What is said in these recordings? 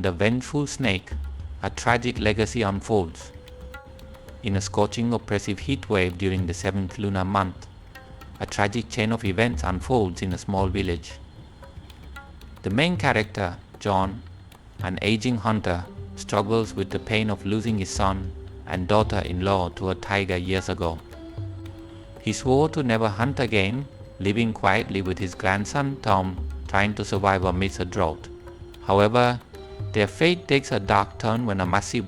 The vengeful snake, a tragic legacy unfolds. In a scorching oppressive heat wave during the 7th lunar month, a tragic chain of events unfolds in a small village. The main character, John, an aging hunter, struggles with the pain of losing his son and daughter-in-law to a tiger years ago. He swore to never hunt again, living quietly with his grandson Tom, trying to survive amidst a drought. However, their fate takes a dark turn when a massive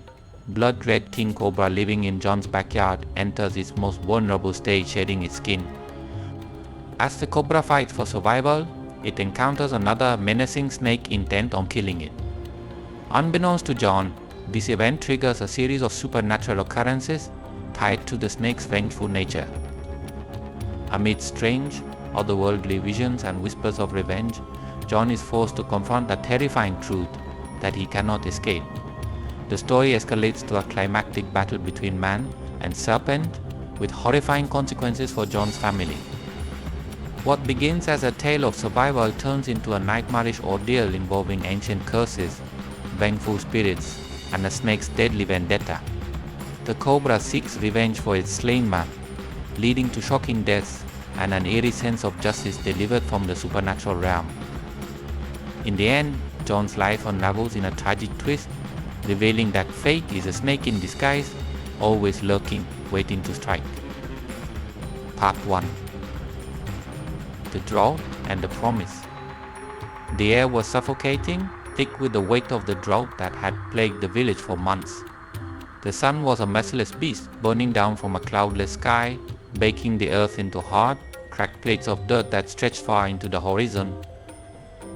blood-red king cobra living in John's backyard enters its most vulnerable stage, shedding its skin. As the cobra fights for survival, it encounters another menacing snake intent on killing it. Unbeknownst to John, this event triggers a series of supernatural occurrences tied to the snake's vengeful nature. Amid strange, otherworldly visions and whispers of revenge, John is forced to confront a terrifying truth that he cannot escape. The story escalates to a climactic battle between man and serpent, with horrifying consequences for John's family. What begins as a tale of survival turns into a nightmarish ordeal involving ancient curses, vengeful spirits, and a snake's deadly vendetta. The cobra seeks revenge for its slain man, leading to shocking deaths and an eerie sense of justice delivered from the supernatural realm. In the end, John's life unravels in a tragic twist, revealing that fate is a snake in disguise, always lurking, waiting to strike. Part 1. The Drought and the Promise. The air was suffocating, thick with the weight of the drought that had plagued the village for months. The sun was a merciless beast, burning down from a cloudless sky, baking the earth into hard, cracked plates of dirt that stretched far into the horizon.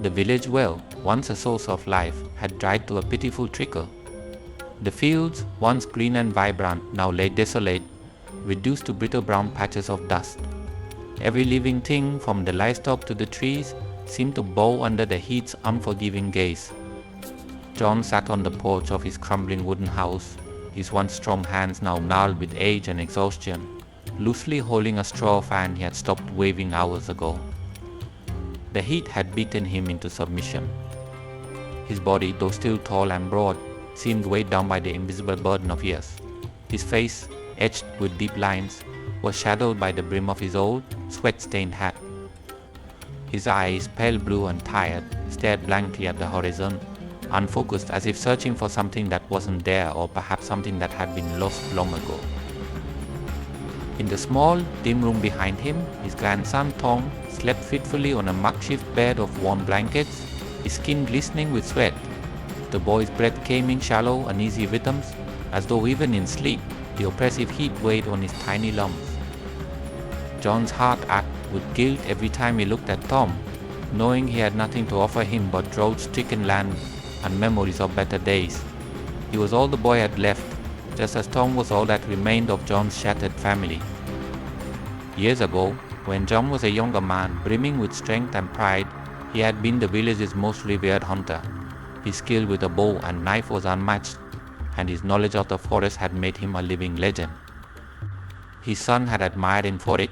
The village well, once a source of life, had dried to a pitiful trickle. The fields, once green and vibrant, now lay desolate, reduced to brittle brown patches of dust. Every living thing, from the livestock to the trees, seemed to bow under the heat's unforgiving gaze. John sat on the porch of his crumbling wooden house, his once strong hands now gnarled with age and exhaustion, loosely holding a straw fan he had stopped waving hours ago. The heat had beaten him into submission. His body, though still tall and broad, seemed weighed down by the invisible burden of years. His face, etched with deep lines, was shadowed by the brim of his old, sweat-stained hat. His eyes, pale blue and tired, stared blankly at the horizon, unfocused, as if searching for something that wasn't there, or perhaps something that had been lost long ago. In the small, dim room behind him, his grandson Tom slept fitfully on a makeshift bed of warm blankets, his skin glistening with sweat. The boy's breath came in shallow, uneasy rhythms, as though even in sleep, the oppressive heat weighed on his tiny lungs. John's heart ached with guilt every time he looked at Tom, knowing he had nothing to offer him but drought-stricken land and memories of better days. He was all the boy had left, just as Tom was all that remained of John's shattered family. Years ago, when John was a younger man, brimming with strength and pride, he had been the village's most revered hunter. His skill with a bow and knife was unmatched, and his knowledge of the forest had made him a living legend. His son had admired him for it,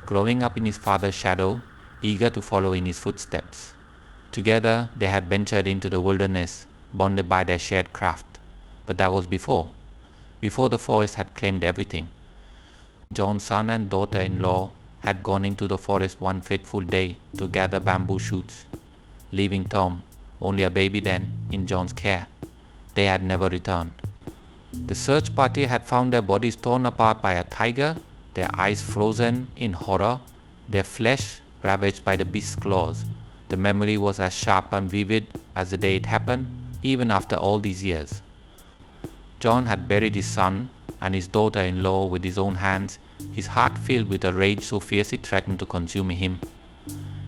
growing up in his father's shadow, eager to follow in his footsteps. Together, they had ventured into the wilderness, bonded by their shared craft. But that was before the forest had claimed everything. John's son and daughter-in-law had gone into the forest one fateful day to gather bamboo shoots, leaving Tom, only a baby then, in John's care. They had never returned. The search party had found their bodies torn apart by a tiger, their eyes frozen in horror, their flesh ravaged by the beast's claws. The memory was as sharp and vivid as the day it happened, even after all these years. John had buried his son and his daughter-in-law with his own hands, his heart filled with a rage so fierce it threatened to consume him.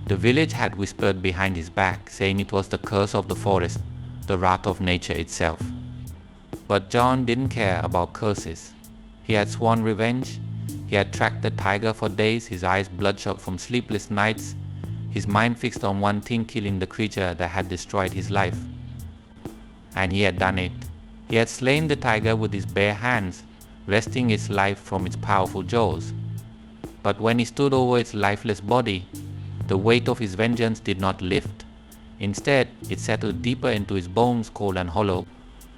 The village had whispered behind his back, saying it was the curse of the forest, the wrath of nature itself. But John didn't care about curses. He had sworn revenge. He had tracked the tiger for days, his eyes bloodshot from sleepless nights, his mind fixed on one thing, killing the creature that had destroyed his life. And he had done it. He had slain the tiger with his bare hands, wresting its life from its powerful jaws. But when he stood over its lifeless body, the weight of his vengeance did not lift. Instead, it settled deeper into his bones, cold and hollow.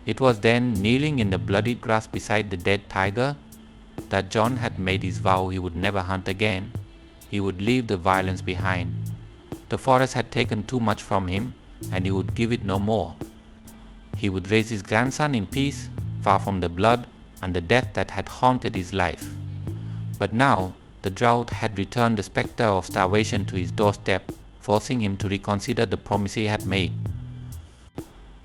It was then, kneeling in the bloodied grass beside the dead tiger, that John had made his vow he would never hunt again. He would leave the violence behind. The forest had taken too much from him, and he would give it no more. He would raise his grandson in peace, far from the blood and the death that had haunted his life. But now, the drought had returned the specter of starvation to his doorstep, forcing him to reconsider the promise he had made.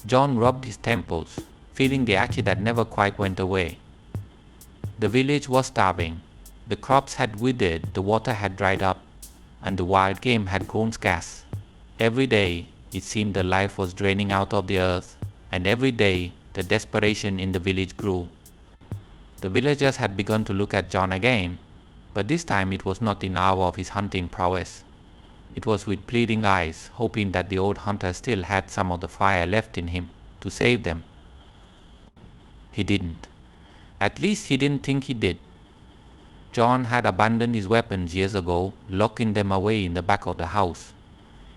John rubbed his temples, feeling the ache that never quite went away. The village was starving. The crops had withered, the water had dried up, and the wild game had grown scarce. Every day, it seemed the life was draining out of the earth, and every day, the desperation in the village grew. The villagers had begun to look at John again, but this time it was not in awe of his hunting prowess. It was with pleading eyes, hoping that the old hunter still had some of the fire left in him to save them. He didn't. At least he didn't think he did. John had abandoned his weapons years ago, locking them away in the back of the house.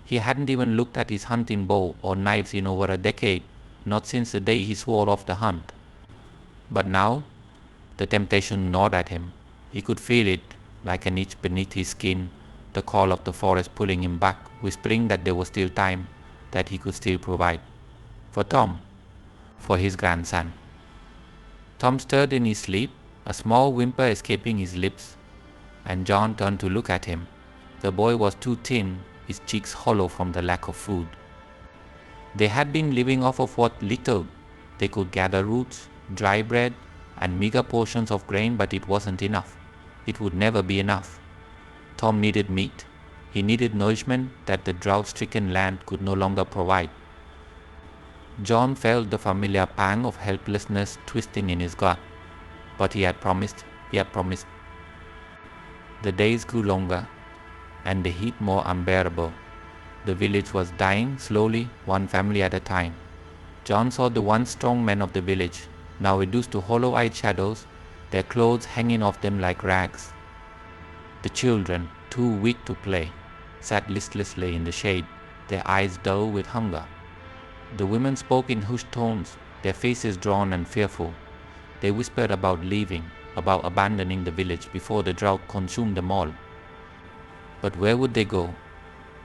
He hadn't even looked at his hunting bow or knives in over a decade, not since the day he swore off the hunt. But now, the temptation gnawed at him. He could feel it, like an itch beneath his skin, the call of the forest pulling him back, whispering that there was still time, that he could still provide. For Tom, for his grandson. Tom stirred in his sleep, a small whimper escaping his lips, and John turned to look at him. The boy was too thin, his cheeks hollow from the lack of food. They had been living off of what little they could gather: roots, dry bread, and meager portions of grain, but it wasn't enough. It would never be enough. Tom needed meat. He needed nourishment that the drought-stricken land could no longer provide. John felt the familiar pang of helplessness twisting in his gut. But he had promised. The days grew longer, and the heat more unbearable. The village was dying slowly, one family at a time. John saw the once strong men of the village, now reduced to hollow-eyed shadows, their clothes hanging off them like rags. The children, too weak to play, sat listlessly in the shade, their eyes dull with hunger. The women spoke in hushed tones, their faces drawn and fearful. They whispered about leaving, about abandoning the village before the drought consumed them all. But where would they go?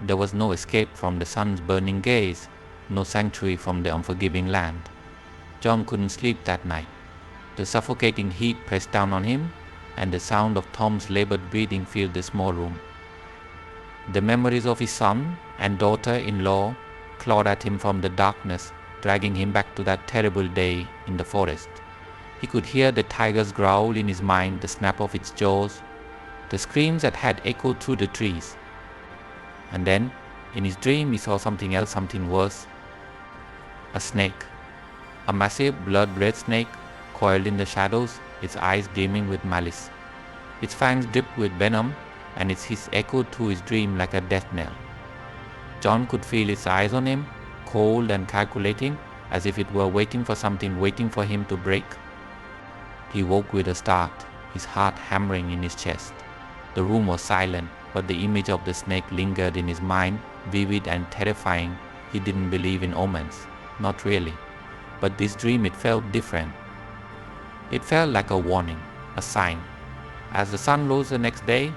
There was no escape from the sun's burning gaze, no sanctuary from the unforgiving land. John couldn't sleep that night. The suffocating heat pressed down on him, and the sound of Tom's labored breathing filled the small room. The memories of his son and daughter-in-law clawed at him from the darkness, dragging him back to that terrible day in the forest. He could hear the tiger's growl in his mind, the snap of its jaws, the screams that had echoed through the trees. And then, in his dream, he saw something else, something worse. A snake. A massive blood-red snake, coiled in the shadows, its eyes gleaming with malice. Its fangs dripped with venom, and its hiss echoed through his dream like a death knell. John could feel its eyes on him, cold and calculating, as if it were waiting for something, waiting for him to break. He woke with a start, his heart hammering in his chest. The room was silent, but the image of the snake lingered in his mind, vivid and terrifying. He didn't believe in omens, not really. But this dream, it felt different. It felt like a warning, a sign. As the sun rose the next day,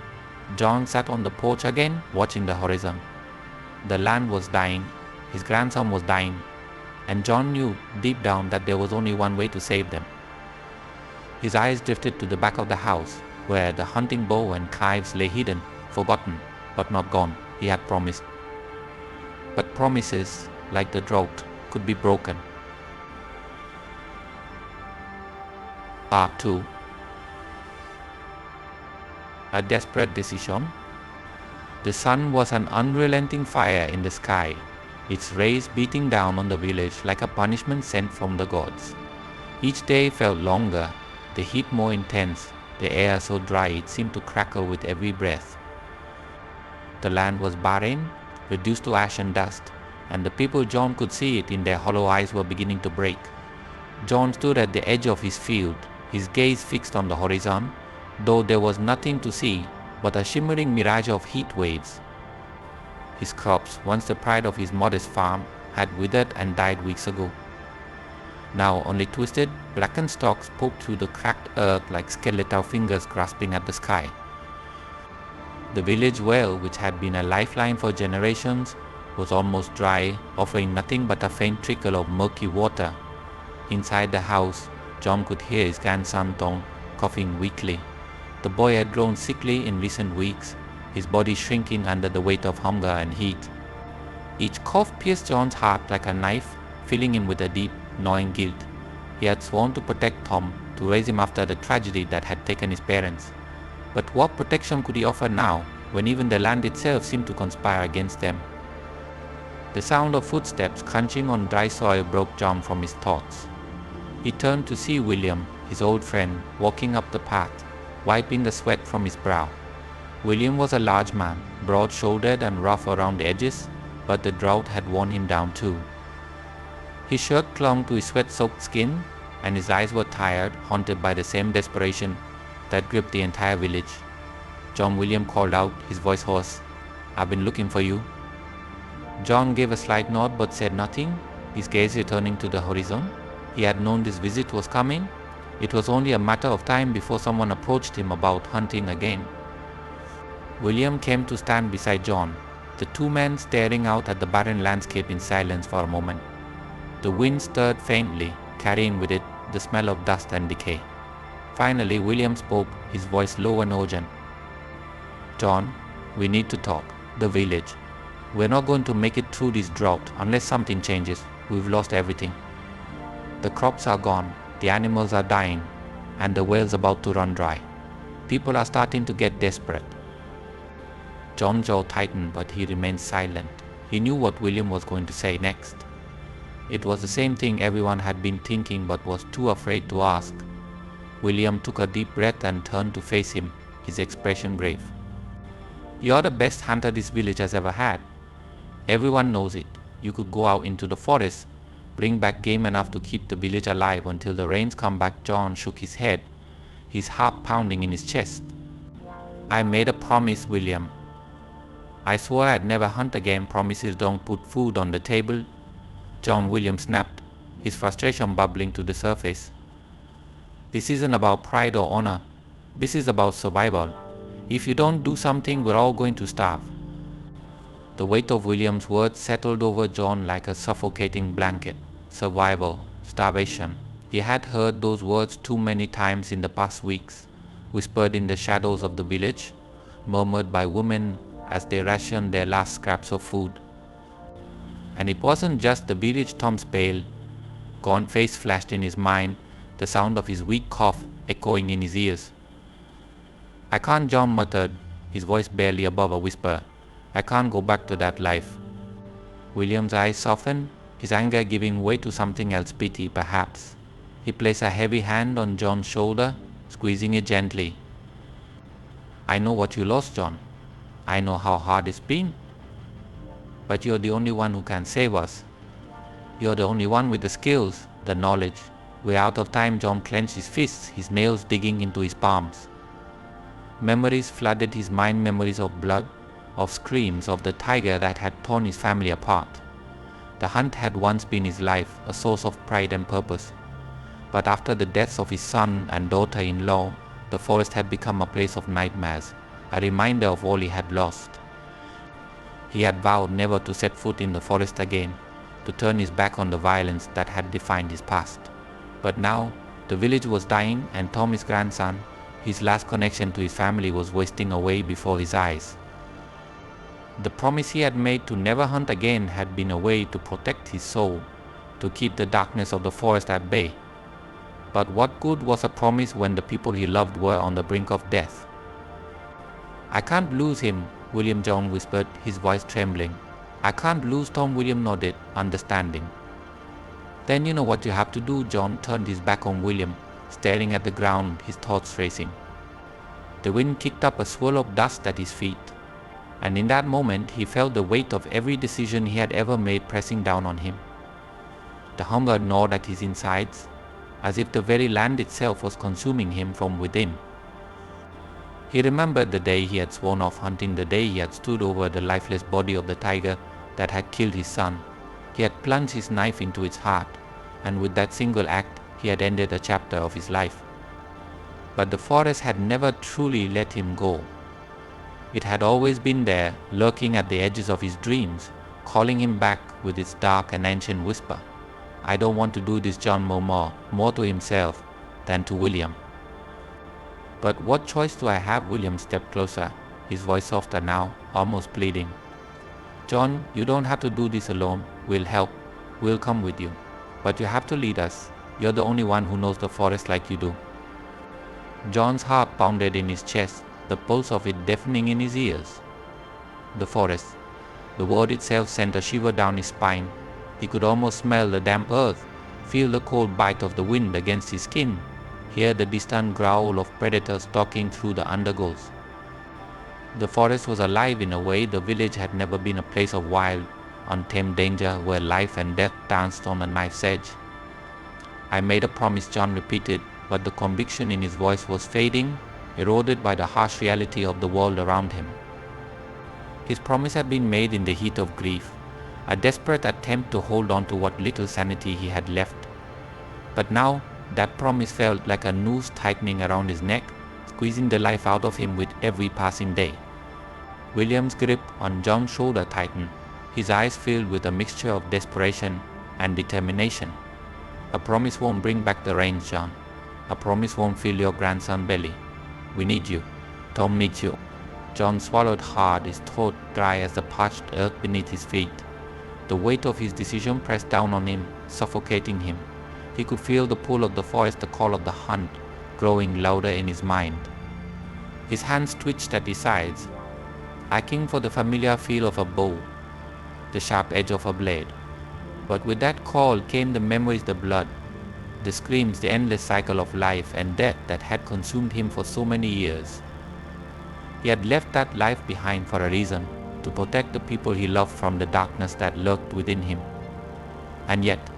John sat on the porch again, watching the horizon. The land was dying, his grandson was dying, and John knew deep down that there was only one way to save them. His eyes drifted to the back of the house, where the hunting bow and knives lay hidden, forgotten, but not gone. He had promised. But promises, like the drought, could be broken. Part 2. A desperate decision. The sun was an unrelenting fire in the sky, its rays beating down on the village like a punishment sent from the gods. Each day felt longer, the heat more intense, the air so dry it seemed to crackle with every breath. The land was barren, reduced to ash and dust, and the people John could see it in their hollow eyes were beginning to break. John stood at the edge of his field, his gaze fixed on the horizon, though there was nothing to see but a shimmering mirage of heat waves. His crops, once the pride of his modest farm, had withered and died weeks ago. Now only twisted, blackened stalks poked through the cracked earth like skeletal fingers grasping at the sky. The village well, which had been a lifeline for generations, was almost dry, offering nothing but a faint trickle of murky water. Inside the house, John could hear his grandson Tom coughing weakly. The boy had grown sickly in recent weeks, his body shrinking under the weight of hunger and heat. Each cough pierced John's heart like a knife, filling him with a deep, gnawing guilt. He had sworn to protect Tom, to raise him after the tragedy that had taken his parents. But what protection could he offer now, when even the land itself seemed to conspire against them? The sound of footsteps crunching on dry soil broke John from his thoughts. He turned to see William, his old friend, walking up the path, wiping the sweat from his brow. William was a large man, broad-shouldered and rough around the edges, but the drought had worn him down too. His shirt clung to his sweat-soaked skin, and his eyes were tired, haunted by the same desperation that gripped the entire village. John William called out, his voice hoarse, "I've been looking for you." John gave a slight nod but said nothing, his gaze returning to the horizon. He had known this visit was coming. It was only a matter of time before someone approached him about hunting again. William came to stand beside John, the two men staring out at the barren landscape in silence for a moment. The wind stirred faintly, carrying with it the smell of dust and decay. Finally, William spoke, his voice low and urgent. "John, we need to talk. The village. We're not going to make it through this drought unless something changes. We've lost everything. The crops are gone, the animals are dying, and the well's about to run dry. People are starting to get desperate." John's jaw tightened, but he remained silent. He knew what William was going to say next. It was the same thing everyone had been thinking but was too afraid to ask. William took a deep breath and turned to face him, his expression grave. "You're the best hunter this village has ever had. Everyone knows it. You could go out into the forest, bring back game enough to keep the village alive until the rains come back." John shook his head, his heart pounding in his chest. "I made a promise, William. I swore I'd never hunt again. Promises don't put food on the table." John William snapped, his frustration bubbling to the surface. "This isn't about pride or honor. This is about survival. If you don't do something, we're all going to starve." The weight of William's words settled over John like a suffocating blanket. Survival, starvation. He had heard those words too many times in the past weeks, whispered in the shadows of the village, murmured by women as they rationed their last scraps of food. And it wasn't just the village. Tom's pale, gaunt face flashed in his mind, the sound of his weak cough echoing in his ears. "I can't," John muttered, his voice barely above a whisper. "I can't go back to that life." William's eyes softened, his anger giving way to something else, pity perhaps. He placed a heavy hand on John's shoulder, squeezing it gently. "I know what you lost, John. I know how hard it's been. But you're the only one who can save us. You're the only one with the skills, the knowledge." We're out of time. John clenched his fists, his nails digging into his palms. Memories flooded his mind, memories of blood, of screams, of the tiger that had torn his family apart. The hunt had once been his life, a source of pride and purpose. But after the deaths of his son and daughter-in-law, the forest had become a place of nightmares, a reminder of all he had lost. He had vowed never to set foot in the forest again, to turn his back on the violence that had defined his past. But now, the village was dying, and Tom, his grandson, his last connection to his family, was wasting away before his eyes. The promise he had made to never hunt again had been a way to protect his soul, to keep the darkness of the forest at bay. But what good was a promise when the people he loved were on the brink of death? "I can't lose him," William John whispered, his voice trembling. "I can't lose." Tom William nodded, understanding. "Then you know what you have to do." John turned his back on William, staring at the ground, his thoughts racing. The wind kicked up a swirl of dust at his feet, and in that moment he felt the weight of every decision he had ever made pressing down on him. The hunger gnawed at his insides, as if the very land itself was consuming him from within. He remembered the day he had sworn off hunting, the day he had stood over the lifeless body of the tiger that had killed his son. He had plunged his knife into its heart, and with that single act he had ended a chapter of his life. But the forest had never truly let him go. It had always been there, lurking at the edges of his dreams, calling him back with its dark and ancient whisper. "I don't want to do this," John murmured, more to himself than to William. "But what choice do I have?" William stepped closer, his voice softer now, almost pleading. "John, you don't have to do this alone. We'll help. We'll come with you. But you have to lead us. You're the only one who knows the forest like you do." John's heart pounded in his chest, the pulse of it deafening in his ears. The forest. The word itself sent a shiver down his spine. He could almost smell the damp earth, feel the cold bite of the wind against his skin, hear the distant growl of predators stalking through the undergrowth. The forest was alive in a way the village had never been, a place of wild, untamed danger where life and death danced on a knife's edge. "I made a promise," John repeated, but the conviction in his voice was fading, eroded by the harsh reality of the world around him. His promise had been made in the heat of grief, a desperate attempt to hold on to what little sanity he had left. But now that promise felt like a noose tightening around his neck, squeezing the life out of him with every passing day. William's grip on John's shoulder tightened, his eyes filled with a mixture of desperation and determination. "A promise won't bring back the rains, John. A promise won't fill your grandson's belly. We need you. Tom needs you." John swallowed hard, his throat dry as the parched earth beneath his feet. The weight of his decision pressed down on him, suffocating him. He could feel the pull of the forest, the call of the hunt, growing louder in his mind. His hands twitched at his sides, aching for the familiar feel of a bow, the sharp edge of a blade. But with that call came the memories, the blood, the screams, the endless cycle of life and death that had consumed him for so many years. He had left that life behind for a reason, to protect the people he loved from the darkness that lurked within him. And yet,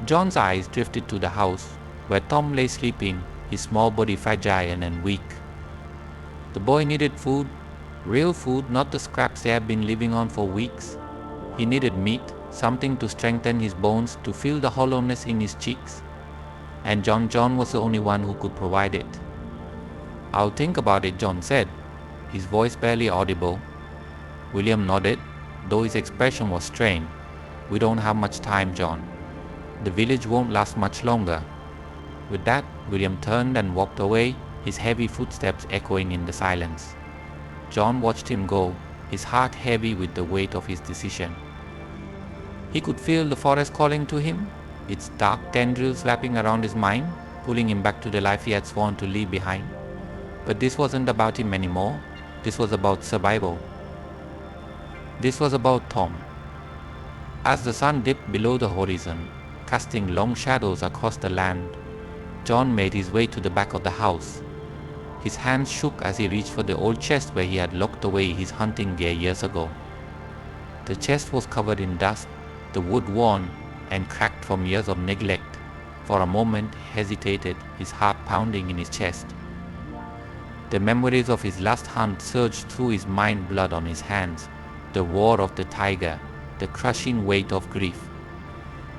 John's eyes drifted to the house, where Tom lay sleeping, his small body fragile and weak. The boy needed food, real food, not the scraps they had been living on for weeks. He needed meat, something to strengthen his bones, to fill the hollowness in his cheeks. And John was the only one who could provide it. "I'll think about it," John said, his voice barely audible. William nodded, though his expression was strained. "We don't have much time, John. The village won't last much longer." With that, William turned and walked away, his heavy footsteps echoing in the silence. John watched him go, his heart heavy with the weight of his decision. He could feel the forest calling to him, its dark tendrils wrapping around his mind, pulling him back to the life he had sworn to leave behind. But this wasn't about him anymore. This was about survival. This was about Tom. As the sun dipped below the horizon, casting long shadows across the land, John made his way to the back of the house. His hands shook as he reached for the old chest where he had locked away his hunting gear years ago. The chest was covered in dust, the wood worn and cracked from years of neglect. For a moment he hesitated, his heart pounding in his chest. The memories of his last hunt surged through his mind, blood on his hands, the roar of the tiger, the crushing weight of grief.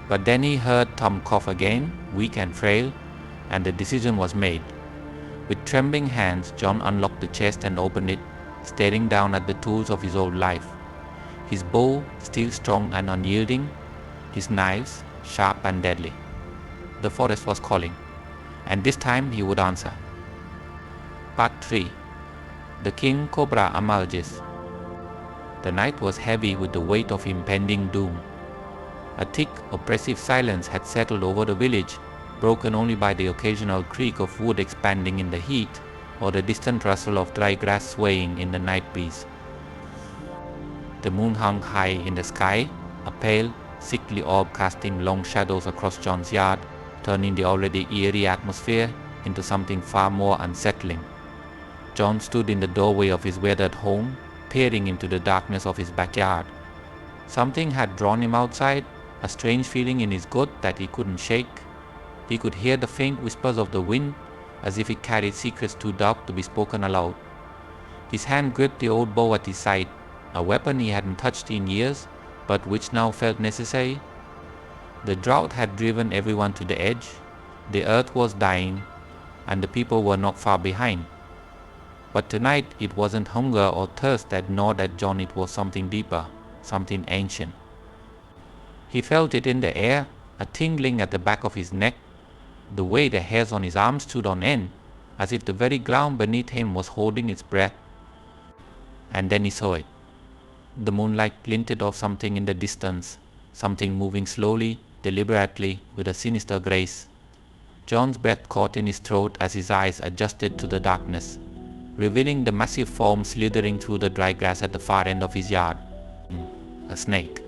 But then he heard Tom cough again, weak and frail, and the decision was made. With trembling hands, John unlocked the chest and opened it, staring down at the tools of his old life. His bow, still strong and unyielding, his knives, sharp and deadly. The forest was calling, and this time he would answer. Part 3. The King Cobra emerges. The night was heavy with the weight of impending doom. A thick, oppressive silence had settled over the village, broken only by the occasional creak of wood expanding in the heat or the distant rustle of dry grass swaying in the night breeze. The moon hung high in the sky, a pale, sickly orb casting long shadows across John's yard, turning the already eerie atmosphere into something far more unsettling. John stood in the doorway of his weathered home, peering into the darkness of his backyard. Something had drawn him outside, a strange feeling in his gut that he couldn't shake. He could hear the faint whispers of the wind, as if it carried secrets too dark to be spoken aloud. His hand gripped the old bow at his side, a weapon he hadn't touched in years, but which now felt necessary. The drought had driven everyone to the edge, the earth was dying, and the people were not far behind. But tonight it wasn't hunger or thirst that gnawed at John, it was something deeper, something ancient. He felt it in the air, a tingling at the back of his neck, the way the hairs on his arms stood on end, as if the very ground beneath him was holding its breath. And then he saw it. The moonlight glinted off something in the distance, something moving slowly, deliberately, with a sinister grace. John's breath caught in his throat as his eyes adjusted to the darkness, revealing the massive form slithering through the dry grass at the far end of his yard. A snake.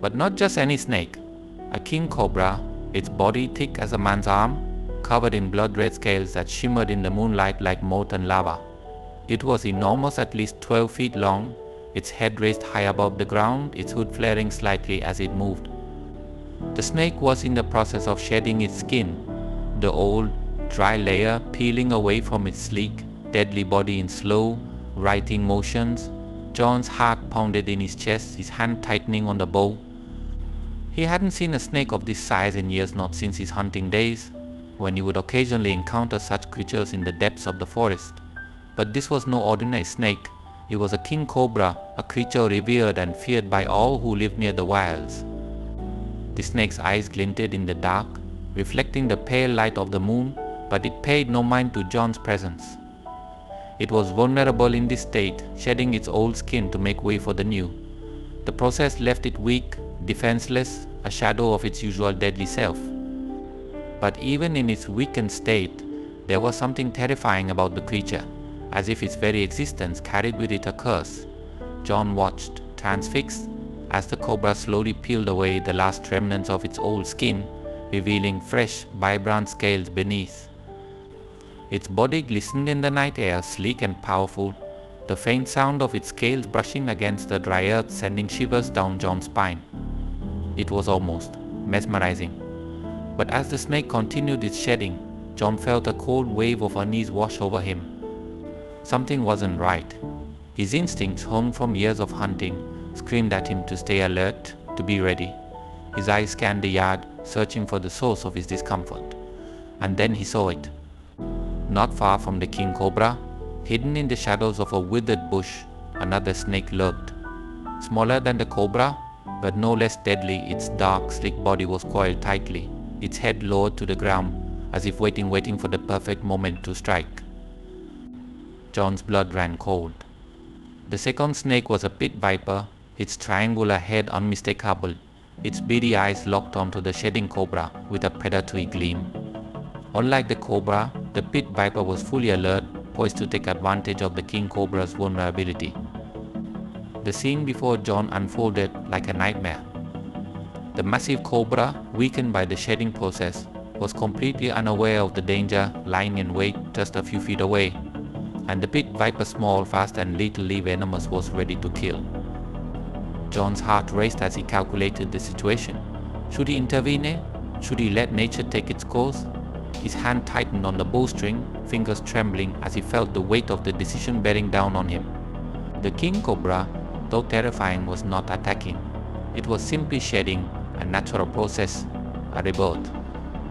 But not just any snake. A king cobra, its body thick as a man's arm, covered in blood-red scales that shimmered in the moonlight like molten lava. It was enormous, at least 12 feet long, its head raised high above the ground, its hood flaring slightly as it moved. The snake was in the process of shedding its skin, the old, dry layer peeling away from its sleek, deadly body in slow, writhing motions. John's heart pounded in his chest, his hand tightening on the bow. He hadn't seen a snake of this size in years, not since his hunting days, when he would occasionally encounter such creatures in the depths of the forest. But this was no ordinary snake. It was a king cobra, a creature revered and feared by all who lived near the wilds. The snake's eyes glinted in the dark, reflecting the pale light of the moon, but it paid no mind to John's presence. It was vulnerable in this state, shedding its old skin to make way for the new. The process left it weak, defenseless, a shadow of its usual deadly self. But even in its weakened state, there was something terrifying about the creature, as if its very existence carried with it a curse. John watched, transfixed, as the cobra slowly peeled away the last remnants of its old skin, revealing fresh, vibrant scales beneath. Its body glistened in the night air, sleek and powerful, the faint sound of its scales brushing against the dry earth sending shivers down John's spine. It was almost mesmerizing. But as the snake continued its shedding, John felt a cold wave of unease wash over him. Something wasn't right. His instincts, honed from years of hunting, screamed at him to stay alert, to be ready. His eyes scanned the yard, searching for the source of his discomfort. And then he saw it. Not far from the king cobra, hidden in the shadows of a withered bush, another snake lurked. Smaller than the cobra, but no less deadly, its dark, slick body was coiled tightly, its head lowered to the ground, as if waiting for the perfect moment to strike. John's blood ran cold. The second snake was a pit viper, its triangular head unmistakable, its beady eyes locked onto the shedding cobra with a predatory gleam. Unlike the cobra, the pit viper was fully alert, poised to take advantage of the king cobra's vulnerability. The scene before John unfolded like a nightmare. The massive cobra, weakened by the shedding process, was completely unaware of the danger lying in wait just a few feet away, and the pit viper, small, fast and lethally venomous, was ready to kill. John's heart raced as he calculated the situation. Should he intervene? Should he let nature take its course? His hand tightened on the bowstring, fingers trembling as he felt the weight of the decision bearing down on him. The king cobra, though terrifying, was not attacking. It was simply shedding, a natural process, a rebirth.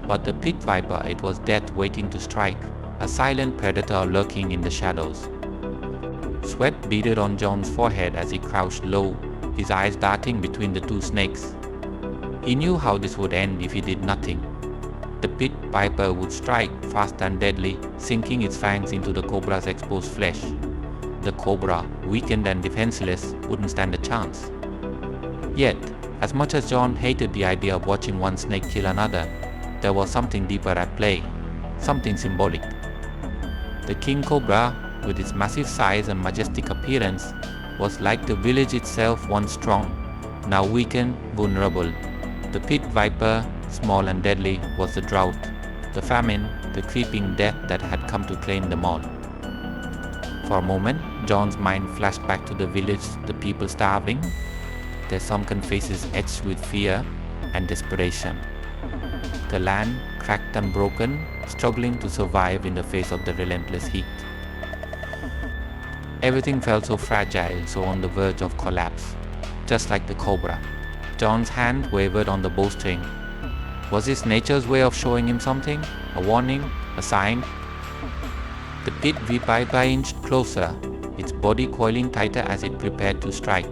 But the pit viper, it was death waiting to strike, a silent predator lurking in the shadows. Sweat beaded on John's forehead as he crouched low, his eyes darting between the two snakes. He knew how this would end if he did nothing. The pit viper would strike, fast and deadly, sinking its fangs into the cobra's exposed flesh. The cobra, weakened and defenseless, wouldn't stand a chance. Yet, as much as John hated the idea of watching one snake kill another, there was something deeper at play, something symbolic. The king cobra, with its massive size and majestic appearance, was like the village itself, once strong, now weakened, vulnerable. The pit viper, small and deadly, was the drought, the famine, the creeping death that had come to claim them all. For a moment, John's mind flashed back to the village, the people starving, their sunken faces etched with fear and desperation. The land, cracked and broken, struggling to survive in the face of the relentless heat. Everything felt so fragile, so on the verge of collapse, just like the cobra. John's hand wavered on the bowstring. Was this nature's way of showing him something? A warning? A sign? The pit viper inched closer, its body coiling tighter as it prepared to strike.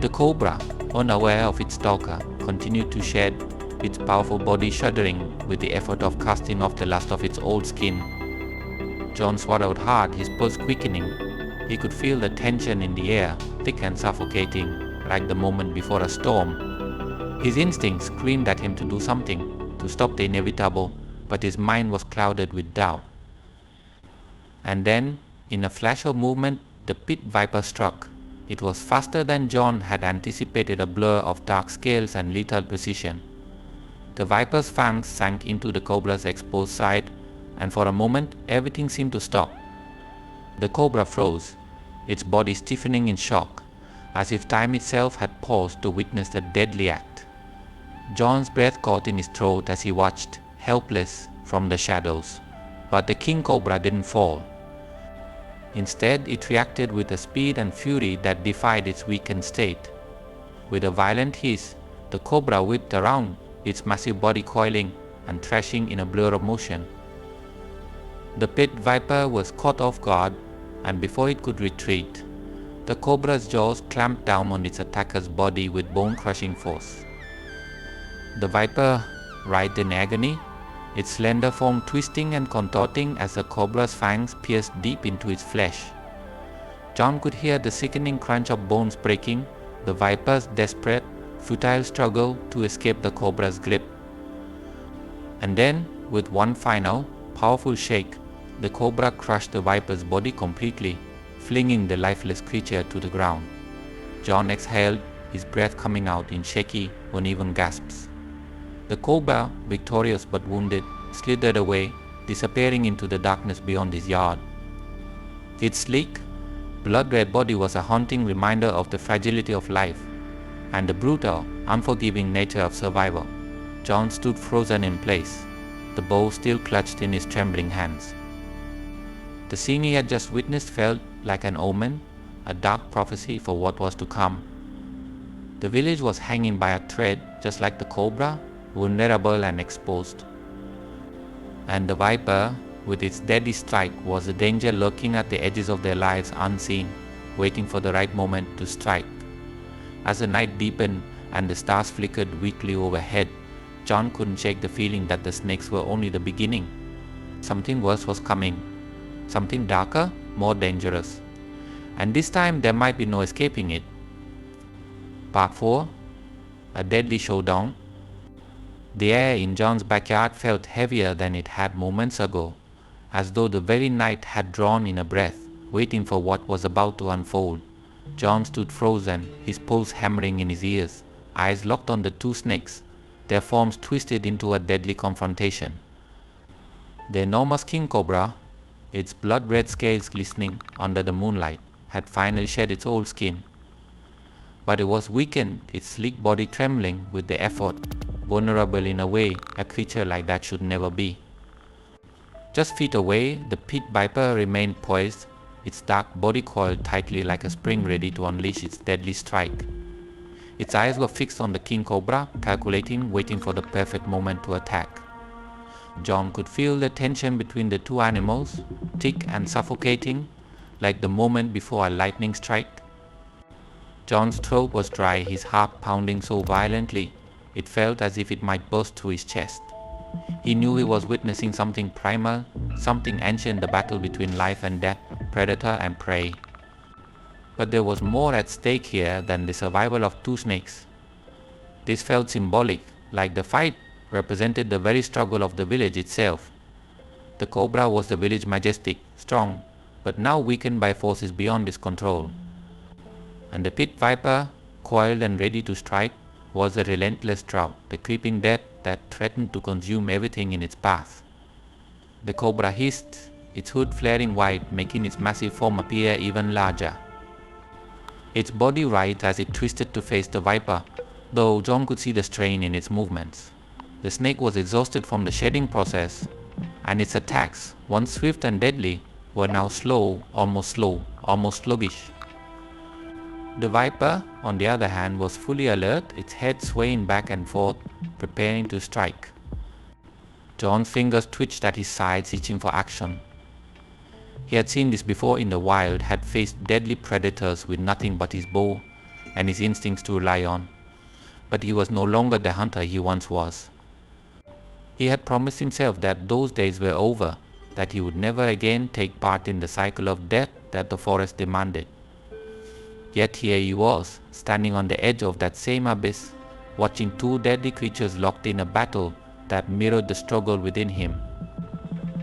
The cobra, unaware of its stalker, continued to shed, its powerful body shuddering with the effort of casting off the last of its old skin. John swallowed hard, his pulse quickening. He could feel the tension in the air, thick and suffocating, like the moment before a storm. His instincts screamed at him to do something, to stop the inevitable, but his mind was clouded with doubt. And then, in a flash of movement, the pit viper struck. It was faster than John had anticipated, a blur of dark scales and lethal precision. The viper's fangs sank into the cobra's exposed side, and for a moment everything seemed to stop. The cobra froze, its body stiffening in shock, as if time itself had paused to witness the deadly act. John's breath caught in his throat as he watched, helpless, from the shadows. But the king cobra didn't fall. Instead, it reacted with a speed and fury that defied its weakened state. With a violent hiss, the cobra whipped around, its massive body coiling and thrashing in a blur of motion. The pit viper was caught off guard, and before it could retreat, the cobra's jaws clamped down on its attacker's body with bone-crushing force. The viper writhed in agony, its slender form twisting and contorting as the cobra's fangs pierced deep into its flesh. John could hear the sickening crunch of bones breaking, the viper's desperate, futile struggle to escape the cobra's grip. And then, with one final, powerful shake, the cobra crushed the viper's body completely, flinging the lifeless creature to the ground. John exhaled, his breath coming out in shaky, uneven gasps. The cobra, victorious but wounded, slithered away, disappearing into the darkness beyond his yard. Its sleek, blood-red body was a haunting reminder of the fragility of life and the brutal, unforgiving nature of survival. John stood frozen in place, the bow still clutched in his trembling hands. The scene he had just witnessed felt like an omen, a dark prophecy for what was to come. The village was hanging by a thread, just like the cobra, vulnerable and exposed. And the viper, with its deadly strike, was the danger lurking at the edges of their lives unseen, waiting for the right moment to strike. As the night deepened and the stars flickered weakly overhead, John couldn't shake the feeling that the snakes were only the beginning. Something worse was coming. Something darker, more dangerous. And this time there might be no escaping it. Part 4. A deadly showdown. The air in John's backyard felt heavier than it had moments ago, as though the very night had drawn in a breath, waiting for what was about to unfold. John stood frozen, his pulse hammering in his ears, eyes locked on the two snakes, their forms twisted into a deadly confrontation. The enormous king cobra, its blood-red scales glistening under the moonlight, had finally shed its old skin. But it was weakened, its sleek body trembling with the effort, vulnerable in a way a creature like that should never be. Just feet away, the pit viper remained poised, its dark body coiled tightly like a spring ready to unleash its deadly strike. Its eyes were fixed on the king cobra, calculating, waiting for the perfect moment to attack. John could feel the tension between the two animals, thick and suffocating, like the moment before a lightning strike. John's throat was dry, his heart pounding so violently, it felt as if it might burst through his chest. He knew he was witnessing something primal, something ancient, the battle between life and death, predator and prey. But there was more at stake here than the survival of two snakes. This felt symbolic, like the fight represented the very struggle of the village itself. The cobra was the village majestic, strong, but now weakened by forces beyond his control. And the pit viper, coiled and ready to strike, was the relentless drought, the creeping death that threatened to consume everything in its path. The cobra hissed, its hood flaring white, making its massive form appear even larger. Its body writhed as it twisted to face the viper, though John could see the strain in its movements. The snake was exhausted from the shedding process, and its attacks, once swift and deadly, were now slow, almost sluggish. The viper, on the other hand, was fully alert, its head swaying back and forth, preparing to strike. John's fingers twitched at his sides, itching for action. He had seen this before in the wild, had faced deadly predators with nothing but his bow and his instincts to rely on. But he was no longer the hunter he once was. He had promised himself that those days were over, that he would never again take part in the cycle of death that the forest demanded. Yet here he was, standing on the edge of that same abyss, watching two deadly creatures locked in a battle that mirrored the struggle within him.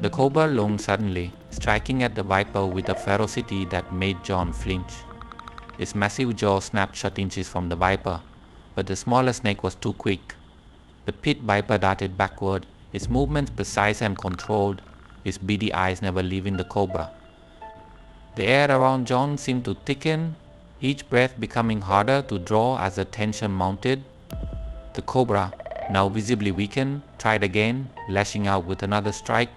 The cobra lunged suddenly, striking at the viper with a ferocity that made John flinch. Its massive jaw snapped shut inches from the viper, but the smaller snake was too quick. The pit viper darted backward, its movements precise and controlled, its beady eyes never leaving the cobra. The air around John seemed to thicken, each breath becoming harder to draw as the tension mounted. The cobra, now visibly weakened, tried again, lashing out with another strike,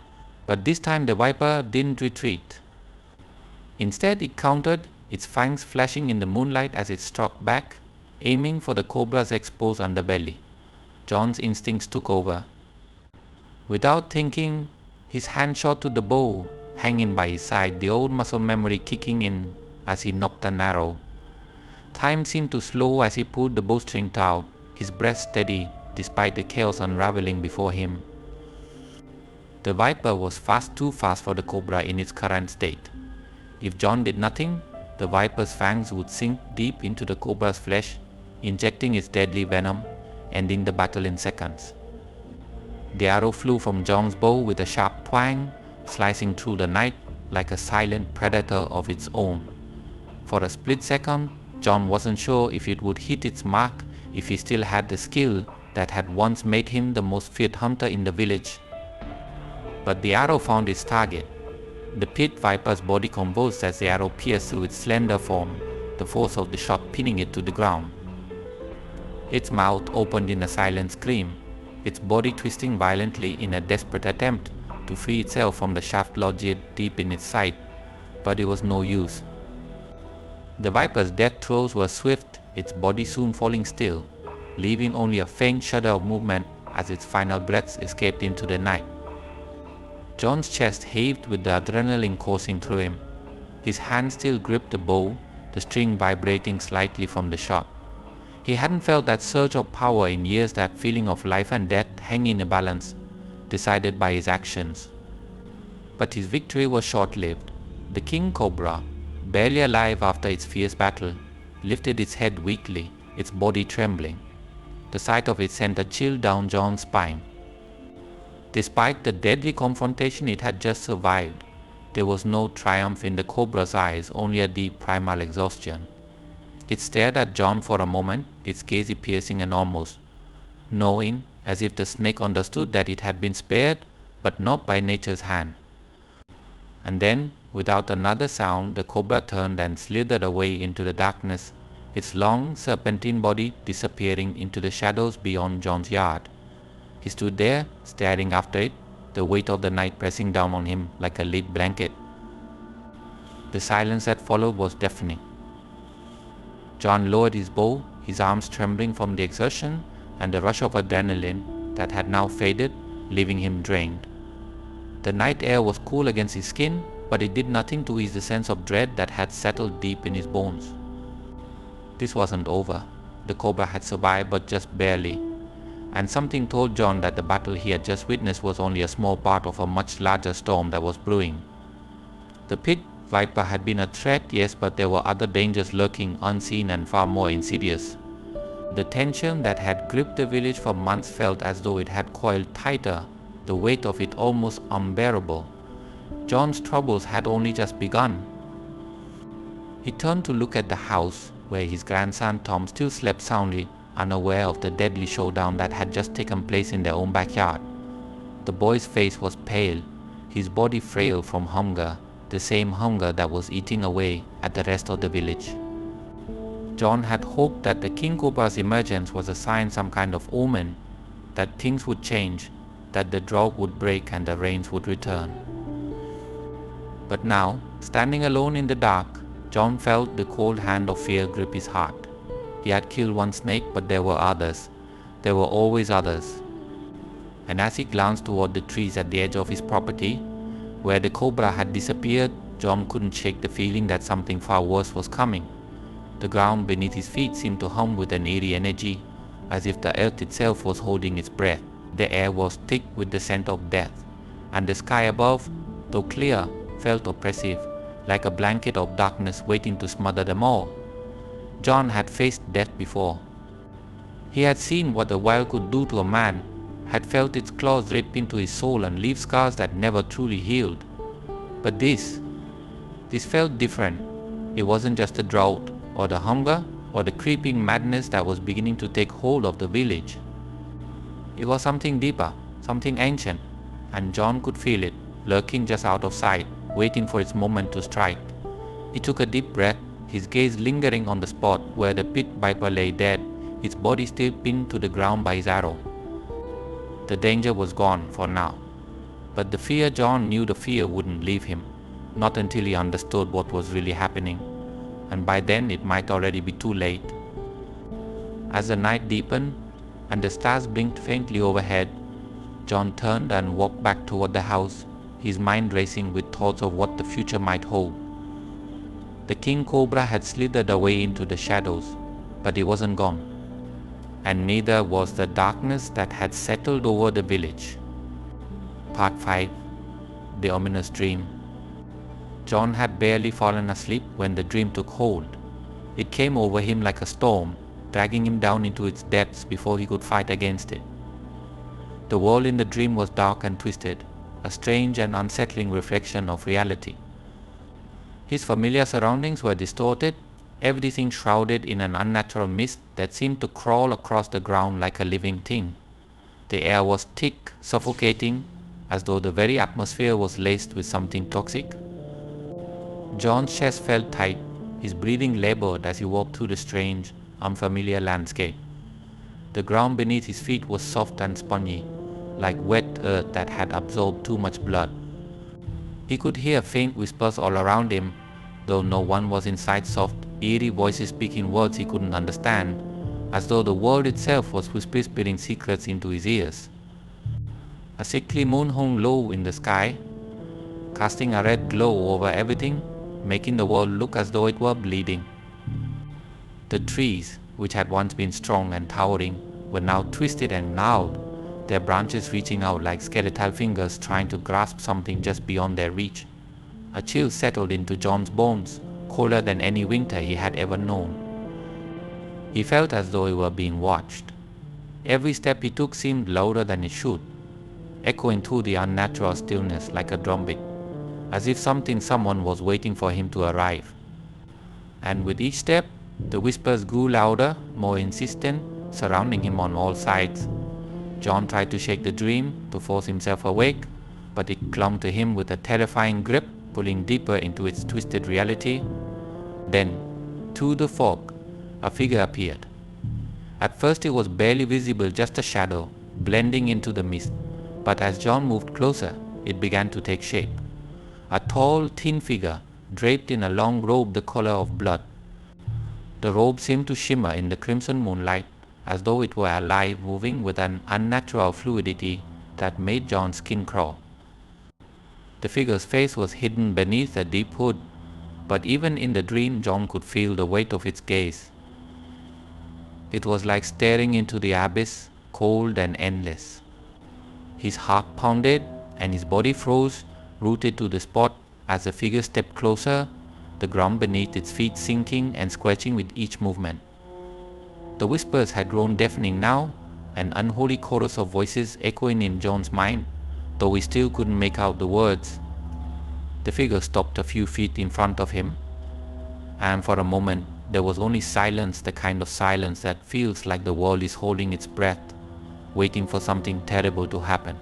but this time the viper didn't retreat. Instead it countered, its fangs flashing in the moonlight as it struck back, aiming for the cobra's exposed underbelly. John's instincts took over. Without thinking, his hand shot to the bow, hanging by his side, the old muscle memory kicking in as he nocked an arrow. Time seemed to slow as he pulled the bowstring taut, his breath steady despite the chaos unraveling before him. The viper was too fast for the cobra in its current state. If John did nothing, the viper's fangs would sink deep into the cobra's flesh, injecting its deadly venom, ending the battle in seconds. The arrow flew from John's bow with a sharp twang, slicing through the night like a silent predator of its own. For a split second, John wasn't sure if it would hit its mark, if he still had the skill that had once made him the most feared hunter in the village. But the arrow found its target. The pit viper's body convulsed as the arrow pierced through its slender form, the force of the shot pinning it to the ground. Its mouth opened in a silent scream, its body twisting violently in a desperate attempt to free itself from the shaft lodged deep in its side, but it was no use. The viper's death throes were swift, its body soon falling still, leaving only a faint shudder of movement as its final breaths escaped into the night. John's chest heaved with the adrenaline coursing through him. His hand still gripped the bow, the string vibrating slightly from the shot. He hadn't felt that surge of power in years, that feeling of life and death hanging in a balance, decided by his actions. But his victory was short-lived. The king cobra, barely alive after its fierce battle, lifted its head weakly, its body trembling. The sight of it sent a chill down John's spine. Despite the deadly confrontation it had just survived, there was no triumph in the cobra's eyes, only a deep primal exhaustion. It stared at John for a moment, its gaze piercing and almost knowing, as if the snake understood that it had been spared, but not by nature's hand. And then, without another sound, the cobra turned and slithered away into the darkness, its long, serpentine body disappearing into the shadows beyond John's yard. He stood there, staring after it, the weight of the night pressing down on him like a lead blanket. The silence that followed was deafening. John lowered his bow, his arms trembling from the exertion and the rush of adrenaline that had now faded, leaving him drained. The night air was cool against his skin, but it did nothing to ease the sense of dread that had settled deep in his bones. This wasn't over. The cobra had survived, but just barely. And something told John that the battle he had just witnessed was only a small part of a much larger storm that was brewing. The pit viper had been a threat, yes, but there were other dangers lurking, unseen and far more insidious. The tension that had gripped the village for months felt as though it had coiled tighter, the weight of it almost unbearable. John's troubles had only just begun. He turned to look at the house, where his grandson Tom still slept soundly, unaware of the deadly showdown that had just taken place in their own backyard. The boy's face was pale, his body frail from hunger, the same hunger that was eating away at the rest of the village. John had hoped that the king cobra's emergence was a sign, some kind of omen, that things would change, that the drought would break and the rains would return. But now, standing alone in the dark, John felt the cold hand of fear grip his heart. He had killed one snake, but there were others. There were always others. And as he glanced toward the trees at the edge of his property, where the cobra had disappeared, John couldn't shake the feeling that something far worse was coming. The ground beneath his feet seemed to hum with an eerie energy, as if the earth itself was holding its breath. The air was thick with the scent of death, and the sky above, though clear, felt oppressive, like a blanket of darkness waiting to smother them all. John had faced death before. He had seen what the wild could do to a man, had felt its claws rip into his soul and leave scars that never truly healed. But this felt different. It wasn't just the drought, or the hunger, or the creeping madness that was beginning to take hold of the village. It was something deeper, something ancient, and John could feel it, lurking just out of sight, waiting for its moment to strike. He took a deep breath, his gaze lingering on the spot where the pit viper lay dead, its body still pinned to the ground by his arrow. The danger was gone for now, but the fear, John knew the fear wouldn't leave him, not until he understood what was really happening, and by then it might already be too late. As the night deepened and the stars blinked faintly overhead, John turned and walked back toward the house, his mind racing with thoughts of what the future might hold. The king cobra had slithered away into the shadows, but he wasn't gone, and neither was the darkness that had settled over the village. Part 5. The Ominous Dream. John had barely fallen asleep when the dream took hold. It came over him like a storm, dragging him down into its depths before he could fight against it. The world in the dream was dark and twisted, a strange and unsettling reflection of reality. His familiar surroundings were distorted, everything shrouded in an unnatural mist that seemed to crawl across the ground like a living thing. The air was thick, suffocating, as though the very atmosphere was laced with something toxic. John's chest felt tight, his breathing labored as he walked through the strange, unfamiliar landscape. The ground beneath his feet was soft and spongy, like wet earth that had absorbed too much blood. He could hear faint whispers all around him, though no one was in sight. Soft, eerie voices speaking words he couldn't understand, as though the world itself was whispering secrets into his ears. A sickly moon hung low in the sky, casting a red glow over everything, making the world look as though it were bleeding. The trees, which had once been strong and towering, were now twisted and gnarled, their branches reaching out like skeletal fingers trying to grasp something just beyond their reach. A chill settled into John's bones, colder than any winter he had ever known. He felt as though he were being watched. Every step he took seemed louder than it should, echoing through the unnatural stillness like a drumbeat, as if someone was waiting for him to arrive. And with each step, the whispers grew louder, more insistent, surrounding him on all sides. John tried to shake the dream, to force himself awake, but it clung to him with a terrifying grip, pulling deeper into its twisted reality. Then, through the fog, a figure appeared. At first it was barely visible, just a shadow, blending into the mist, but as John moved closer, it began to take shape. A tall, thin figure, draped in a long robe the color of blood. The robe seemed to shimmer in the crimson moonlight, as though it were alive, moving with an unnatural fluidity that made John's skin crawl. The figure's face was hidden beneath a deep hood, but even in the dream John could feel the weight of its gaze. It was like staring into the abyss, cold and endless. His heart pounded and his body froze, rooted to the spot as the figure stepped closer, the ground beneath its feet sinking and squelching with each movement. The whispers had grown deafening now, an unholy chorus of voices echoing in John's mind, though he still couldn't make out the words. The figure stopped a few feet in front of him, and for a moment there was only silence, the kind of silence that feels like the world is holding its breath, waiting for something terrible to happen.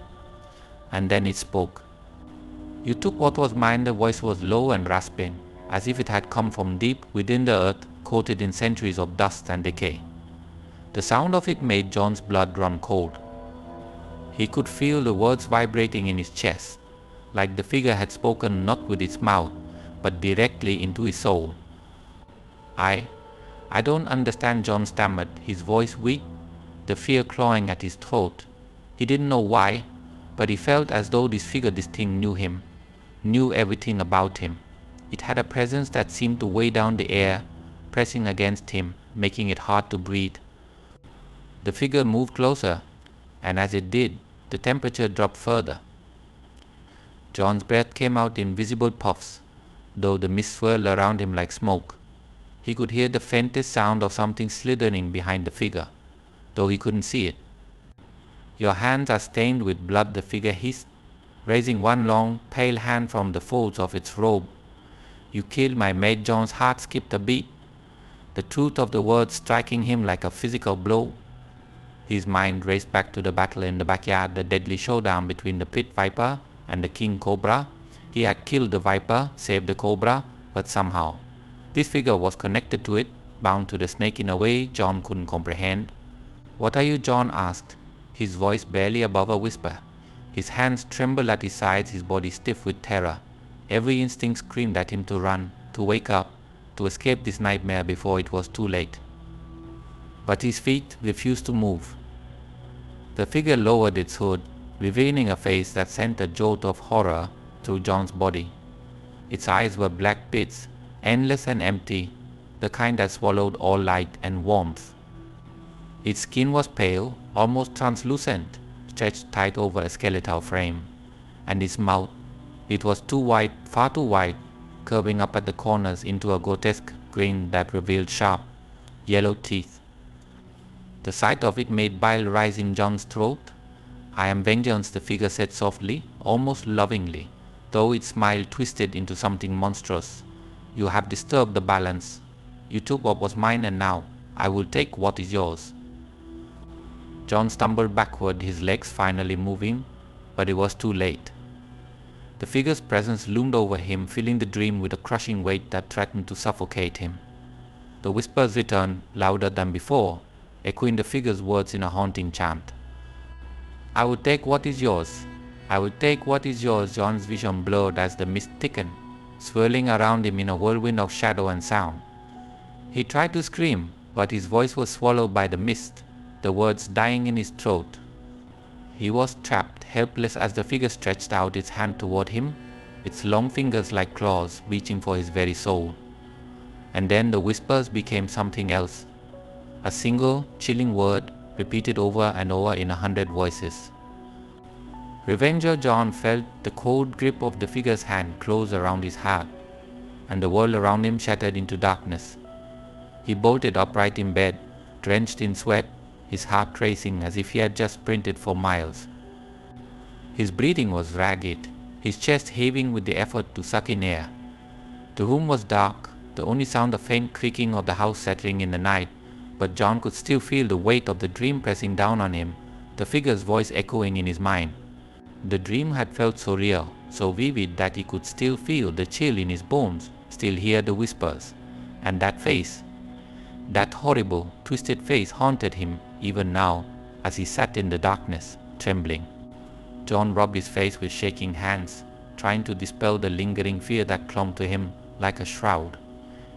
And then it spoke. "You took what was mine." The voice was low and rasping, as if it had come from deep within the earth, coated in centuries of dust and decay. The sound of it made John's blood run cold. He could feel the words vibrating in his chest, like the figure had spoken not with its mouth, but directly into his soul, I don't understand, John stammered, his voice weak, the fear clawing at his throat. He didn't know why, but he felt as though this figure, this thing, knew him, knew everything about him. It had a presence that seemed to weigh down the air, pressing against him, making it hard to breathe. The figure moved closer, and as it did, the temperature dropped further. John's breath came out in visible puffs, though the mist swirled around him like smoke. He could hear the faintest sound of something slithering behind the figure, though he couldn't see it. Your hands are stained with blood, the figure hissed, raising one long, pale hand from the folds of its robe. You killed my mate. John's heart skipped a beat, the truth of the words striking him like a physical blow. His mind raced back to the battle in the backyard, the deadly showdown between the pit viper and the king cobra. He had killed the viper, saved the cobra, but somehow this figure was connected to it, bound to the snake in a way John couldn't comprehend. What are you? John asked, his voice barely above a whisper. His hands trembled at his sides, his body stiff with terror. Every instinct screamed at him to run, to wake up, to escape this nightmare before it was too late. But his feet refused to move. The figure lowered its hood, revealing a face that sent a jolt of horror through John's body. Its eyes were black pits, endless and empty, the kind that swallowed all light and warmth. Its skin was pale, almost translucent, stretched tight over a skeletal frame, and its mouth, it was too wide, far too wide, curving up at the corners into a grotesque grin that revealed sharp, yellow teeth. The sight of it made bile rise in John's throat. I am vengeance, the figure said softly, almost lovingly, though its smile twisted into something monstrous. You have disturbed the balance. You took what was mine, and now I will take what is yours. John stumbled backward, his legs finally moving, but it was too late. The figure's presence loomed over him, filling the dream with a crushing weight that threatened to suffocate him. The whispers returned, louder than before, echoing the figure's words in a haunting chant. I will take what is yours. I will take what is yours. John's vision blurred as the mist thickened, swirling around him in a whirlwind of shadow and sound. He tried to scream, but his voice was swallowed by the mist, the words dying in his throat. He was trapped, helpless as the figure stretched out its hand toward him, its long fingers like claws reaching for his very soul. And then the whispers became something else, a single, chilling word repeated over and over in 100 voices. Revenger John felt the cold grip of the figure's hand close around his heart, and the world around him shattered into darkness. He bolted upright in bed, drenched in sweat, his heart racing as if he had just sprinted for miles. His breathing was ragged, his chest heaving with the effort to suck in air. The room was dark, the only sound a faint creaking of the house settling in the night, but John could still feel the weight of the dream pressing down on him, the figure's voice echoing in his mind. The dream had felt so real, so vivid that he could still feel the chill in his bones, still hear the whispers. And that face, that horrible, twisted face haunted him even now as he sat in the darkness, trembling. John rubbed his face with shaking hands, trying to dispel the lingering fear that clung to him like a shroud.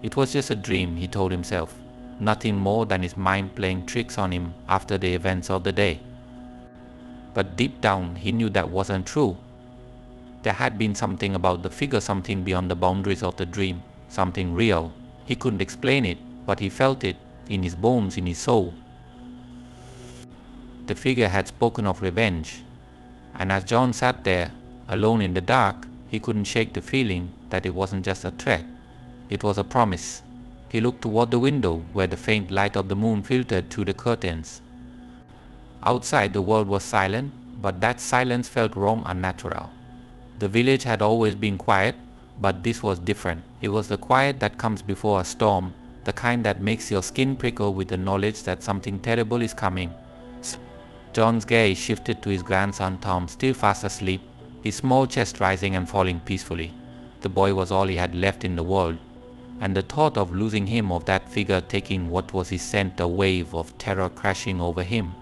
It was just a dream, he told himself, nothing more than his mind playing tricks on him after the events of the day. But deep down he knew that wasn't true. There had been something about the figure, something beyond the boundaries of the dream, something real. He couldn't explain it, but he felt it in his bones, in his soul. The figure had spoken of revenge, and as John sat there, alone in the dark, he couldn't shake the feeling that it wasn't just a threat. It was a promise. He looked toward the window where the faint light of the moon filtered through the curtains. Outside the world was silent, but that silence felt wrong, unnatural. The village had always been quiet, but this was different. It was the quiet that comes before a storm, the kind that makes your skin prickle with the knowledge that something terrible is coming. John's gaze shifted to his grandson Tom, still fast asleep, his small chest rising and falling peacefully. The boy was all he had left in the world, and the thought of losing him, of that figure taking what was his, sent a wave of terror crashing over him.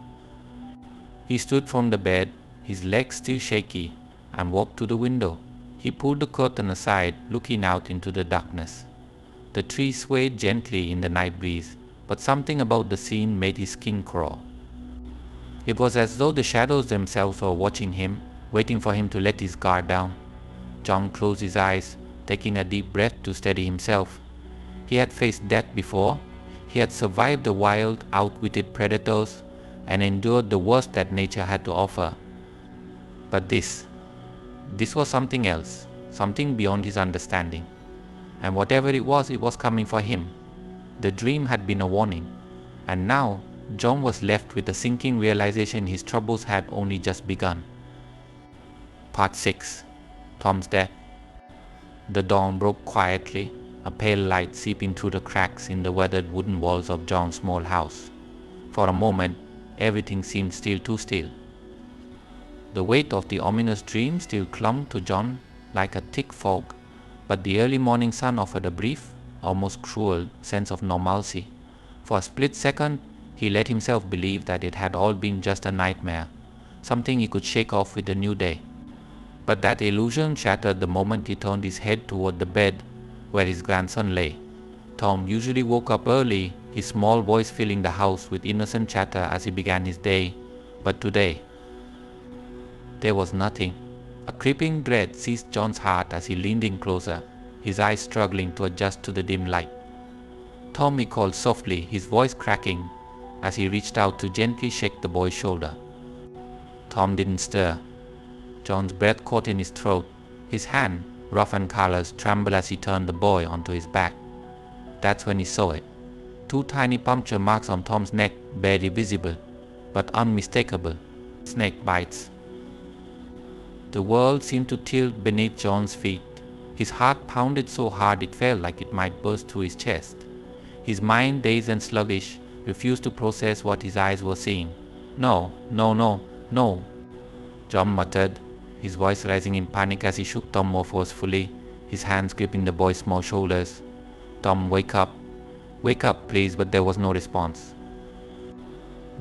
He stood from the bed, his legs still shaky, and walked to the window. He pulled the curtain aside, looking out into the darkness. The trees swayed gently in the night breeze, but something about the scene made his skin crawl. It was as though the shadows themselves were watching him, waiting for him to let his guard down. John closed his eyes, taking a deep breath to steady himself. He had faced death before. He had survived the wild, outwitted predators and endured the worst that nature had to offer. But this was something else, something beyond his understanding. And whatever it was coming for him. The dream had been a warning, and now John was left with the sinking realization his troubles had only just begun. Part 6. Tom's Death. The dawn broke quietly, a pale light seeping through the cracks in the weathered wooden walls of John's small house. For a moment, everything seemed still too still. The weight of the ominous dream still clung to John like a thick fog, but the early morning sun offered a brief, almost cruel sense of normalcy. For a split second, he let himself believe that it had all been just a nightmare, something he could shake off with a new day. But that illusion shattered the moment he turned his head toward the bed where his grandson lay. Tom usually woke up early, his small voice filling the house with innocent chatter as he began his day, but today, there was nothing. A creeping dread seized John's heart as he leaned in closer, his eyes struggling to adjust to the dim light. Tom, he called softly, his voice cracking as he reached out to gently shake the boy's shoulder. Tom didn't stir. John's breath caught in his throat. His hand, rough and callous, trembled as he turned the boy onto his back. That's when he saw it. 2 tiny puncture marks on Tom's neck, barely visible, but unmistakable. Snake bites. The world seemed to tilt beneath John's feet. His heart pounded so hard it felt like it might burst through his chest. His mind, dazed and sluggish, refused to process what his eyes were seeing. No, no, no, no, John muttered, his voice rising in panic as he shook Tom more forcefully, his hands gripping the boy's small shoulders. Tom, wake up. Wake up, please, but there was no response.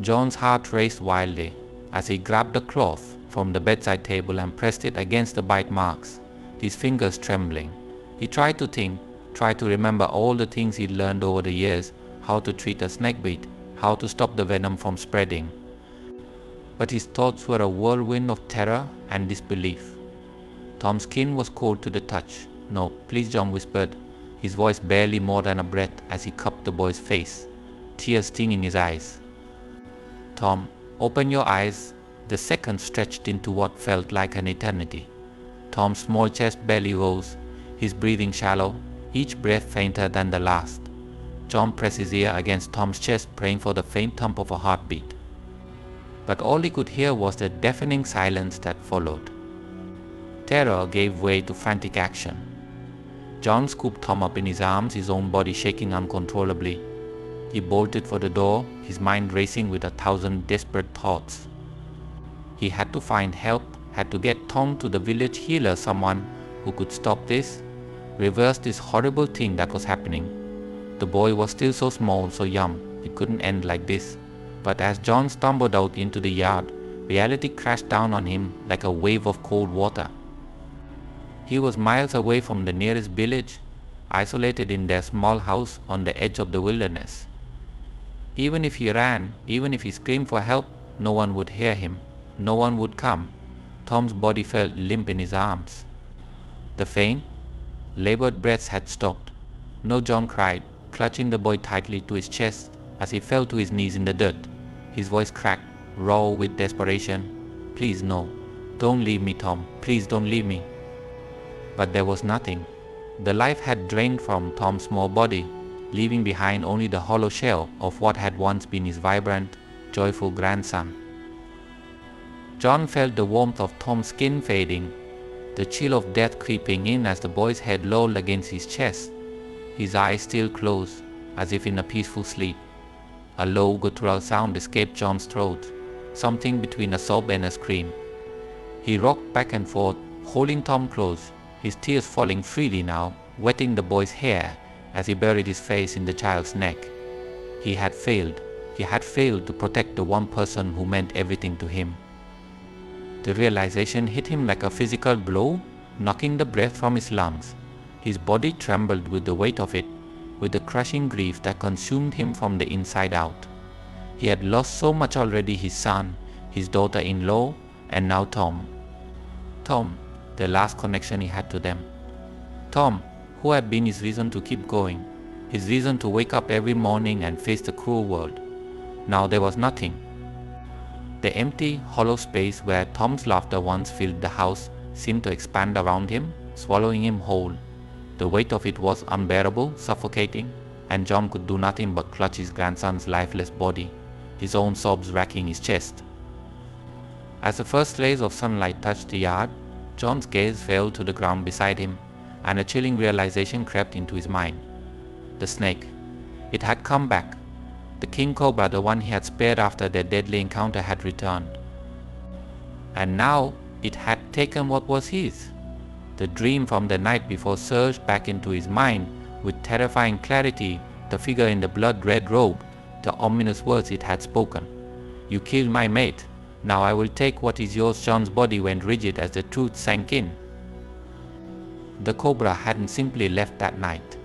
John's heart raced wildly as he grabbed the cloth from the bedside table and pressed it against the bite marks, his fingers trembling. He tried to think, tried to remember all the things he'd learned over the years, how to treat a snake bite, how to stop the venom from spreading. But his thoughts were a whirlwind of terror and disbelief. Tom's skin was cold to the touch. No, please, John whispered, his voice barely more than a breath as he cupped the boy's face, tears stinging his eyes. Tom, open your eyes. The seconds stretched into what felt like an eternity. Tom's small chest barely rose, his breathing shallow, each breath fainter than the last. John pressed his ear against Tom's chest, praying for the faint thump of a heartbeat. But all he could hear was the deafening silence that followed. Terror gave way to frantic action. John scooped Tom up in his arms, his own body shaking uncontrollably. He bolted for the door, his mind racing with 1,000 desperate thoughts. He had to find help, had to get Tom to the village healer, someone who could stop this, reverse this horrible thing that was happening. The boy was still so small, so young, it couldn't end like this. But as John stumbled out into the yard, reality crashed down on him like a wave of cold water. He was miles away from the nearest village, isolated in their small house on the edge of the wilderness. Even if he ran, even if he screamed for help, no one would hear him. No one would come. Tom's body felt limp in his arms. The faint, labored breaths had stopped. No, John cried, clutching the boy tightly to his chest as he fell to his knees in the dirt. His voice cracked, raw with desperation. Please, no. Don't leave me, Tom. Please don't leave me. But there was nothing. The life had drained from Tom's small body, leaving behind only the hollow shell of what had once been his vibrant, joyful grandson. John felt the warmth of Tom's skin fading, the chill of death creeping in as the boy's head lolled against his chest, his eyes still closed, as if in a peaceful sleep. A low guttural sound escaped John's throat, something between a sob and a scream. He rocked back and forth, holding Tom close, his tears falling freely now, wetting the boy's hair as he buried his face in the child's neck. He had failed. He had failed to protect the one person who meant everything to him. The realization hit him like a physical blow, knocking the breath from his lungs. His body trembled with the weight of it. with the crushing grief that consumed him from the inside out. He had lost so much already: his son, his daughter-in-law, and now Tom. Tom, the last connection he had to them. Tom, who had been his reason to keep going, his reason to wake up every morning and face the cruel world. Now there was nothing. The empty, hollow space where Tom's laughter once filled the house seemed to expand around him, swallowing him whole. The weight of it was unbearable, suffocating, and John could do nothing but clutch his grandson's lifeless body, his own sobs racking his chest. As the first rays of sunlight touched the yard, John's gaze fell to the ground beside him, and a chilling realization crept into his mind. The snake. It had come back. The king cobra, the one he had spared after their deadly encounter, had returned. And now it had taken what was his. The dream from the night before surged back into his mind with terrifying clarity: the figure in the blood-red robe, the ominous words it had spoken. "You killed my mate. Now I will take what is yours." John's body went rigid as the truth sank in. The cobra hadn't simply left that night.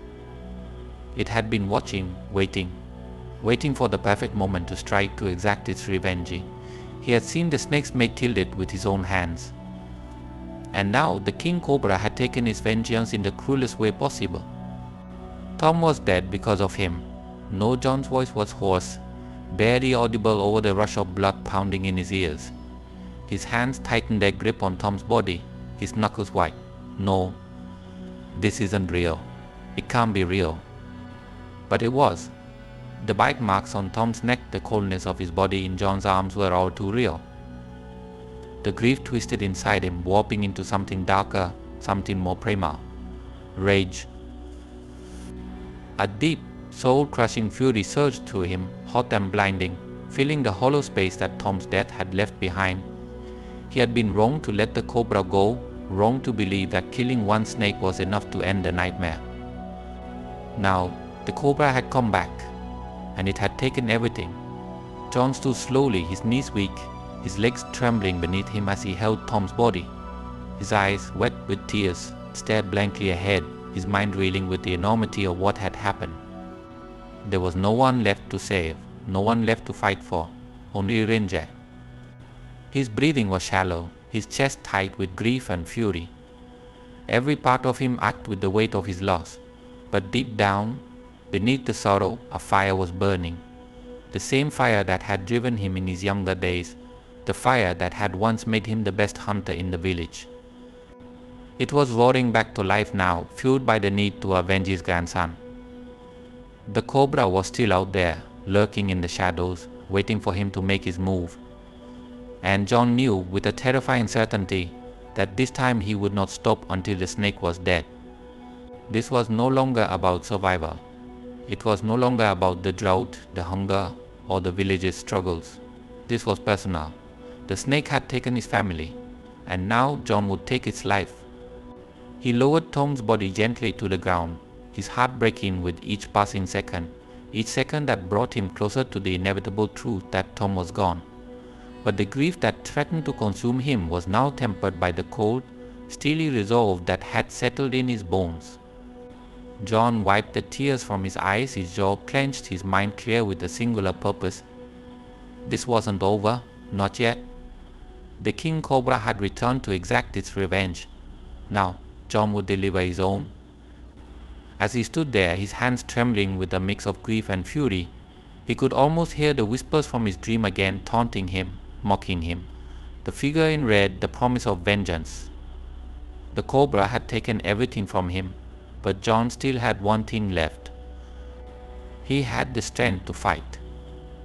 It had been watching, waiting for the perfect moment to strike, to exact its revenge. He had seen the snake's mate killed it with his own hands. And now the king cobra had taken his vengeance in the cruelest way possible. Tom was dead because of him. No, John's voice was hoarse, barely audible over the rush of blood pounding in his ears. His hands tightened their grip on Tom's body, his knuckles white. No, this isn't real. It can't be real. But it was. The bite marks on Tom's neck, the coldness of his body in John's arms were all too real. The grief twisted inside him, warping into something darker, something more primal. Rage. A deep, soul-crushing fury surged through him, hot and blinding, filling the hollow space that Tom's death had left behind. He had been wrong to let the cobra go, wrong to believe that killing one snake was enough to end the nightmare. Now, the cobra had come back, and it had taken everything. John stood slowly, his knees weak, his legs trembling beneath him as he held Tom's body. His eyes, wet with tears, stared blankly ahead, his mind reeling with the enormity of what had happened. There was no one left to save, no one left to fight for, only Ranger. His breathing was shallow, his chest tight with grief and fury. Every part of him ached with the weight of his loss, but deep down, beneath the sorrow, a fire was burning. The same fire that had driven him in his younger days, the fire that had once made him the best hunter in the village. It was roaring back to life now, fueled by the need to avenge his grandson. The cobra was still out there, lurking in the shadows, waiting for him to make his move. And John knew with a terrifying certainty that this time he would not stop until the snake was dead. This was no longer about survival. It was no longer about the drought, the hunger, or the village's struggles. This was personal. The snake had taken his family, and now John would take its life. He lowered Tom's body gently to the ground, his heart breaking with each passing second, each second that brought him closer to the inevitable truth that Tom was gone. But the grief that threatened to consume him was now tempered by the cold, steely resolve that had settled in his bones. John wiped the tears from his eyes, his jaw clenched, his mind clear with a singular purpose. This wasn't over, not yet. The king cobra had returned to exact its revenge. Now, John would deliver his own. As he stood there, his hands trembling with a mix of grief and fury, he could almost hear the whispers from his dream again, taunting him, mocking him. The figure in red, the promise of vengeance. The cobra had taken everything from him, but John still had one thing left. He had the strength to fight.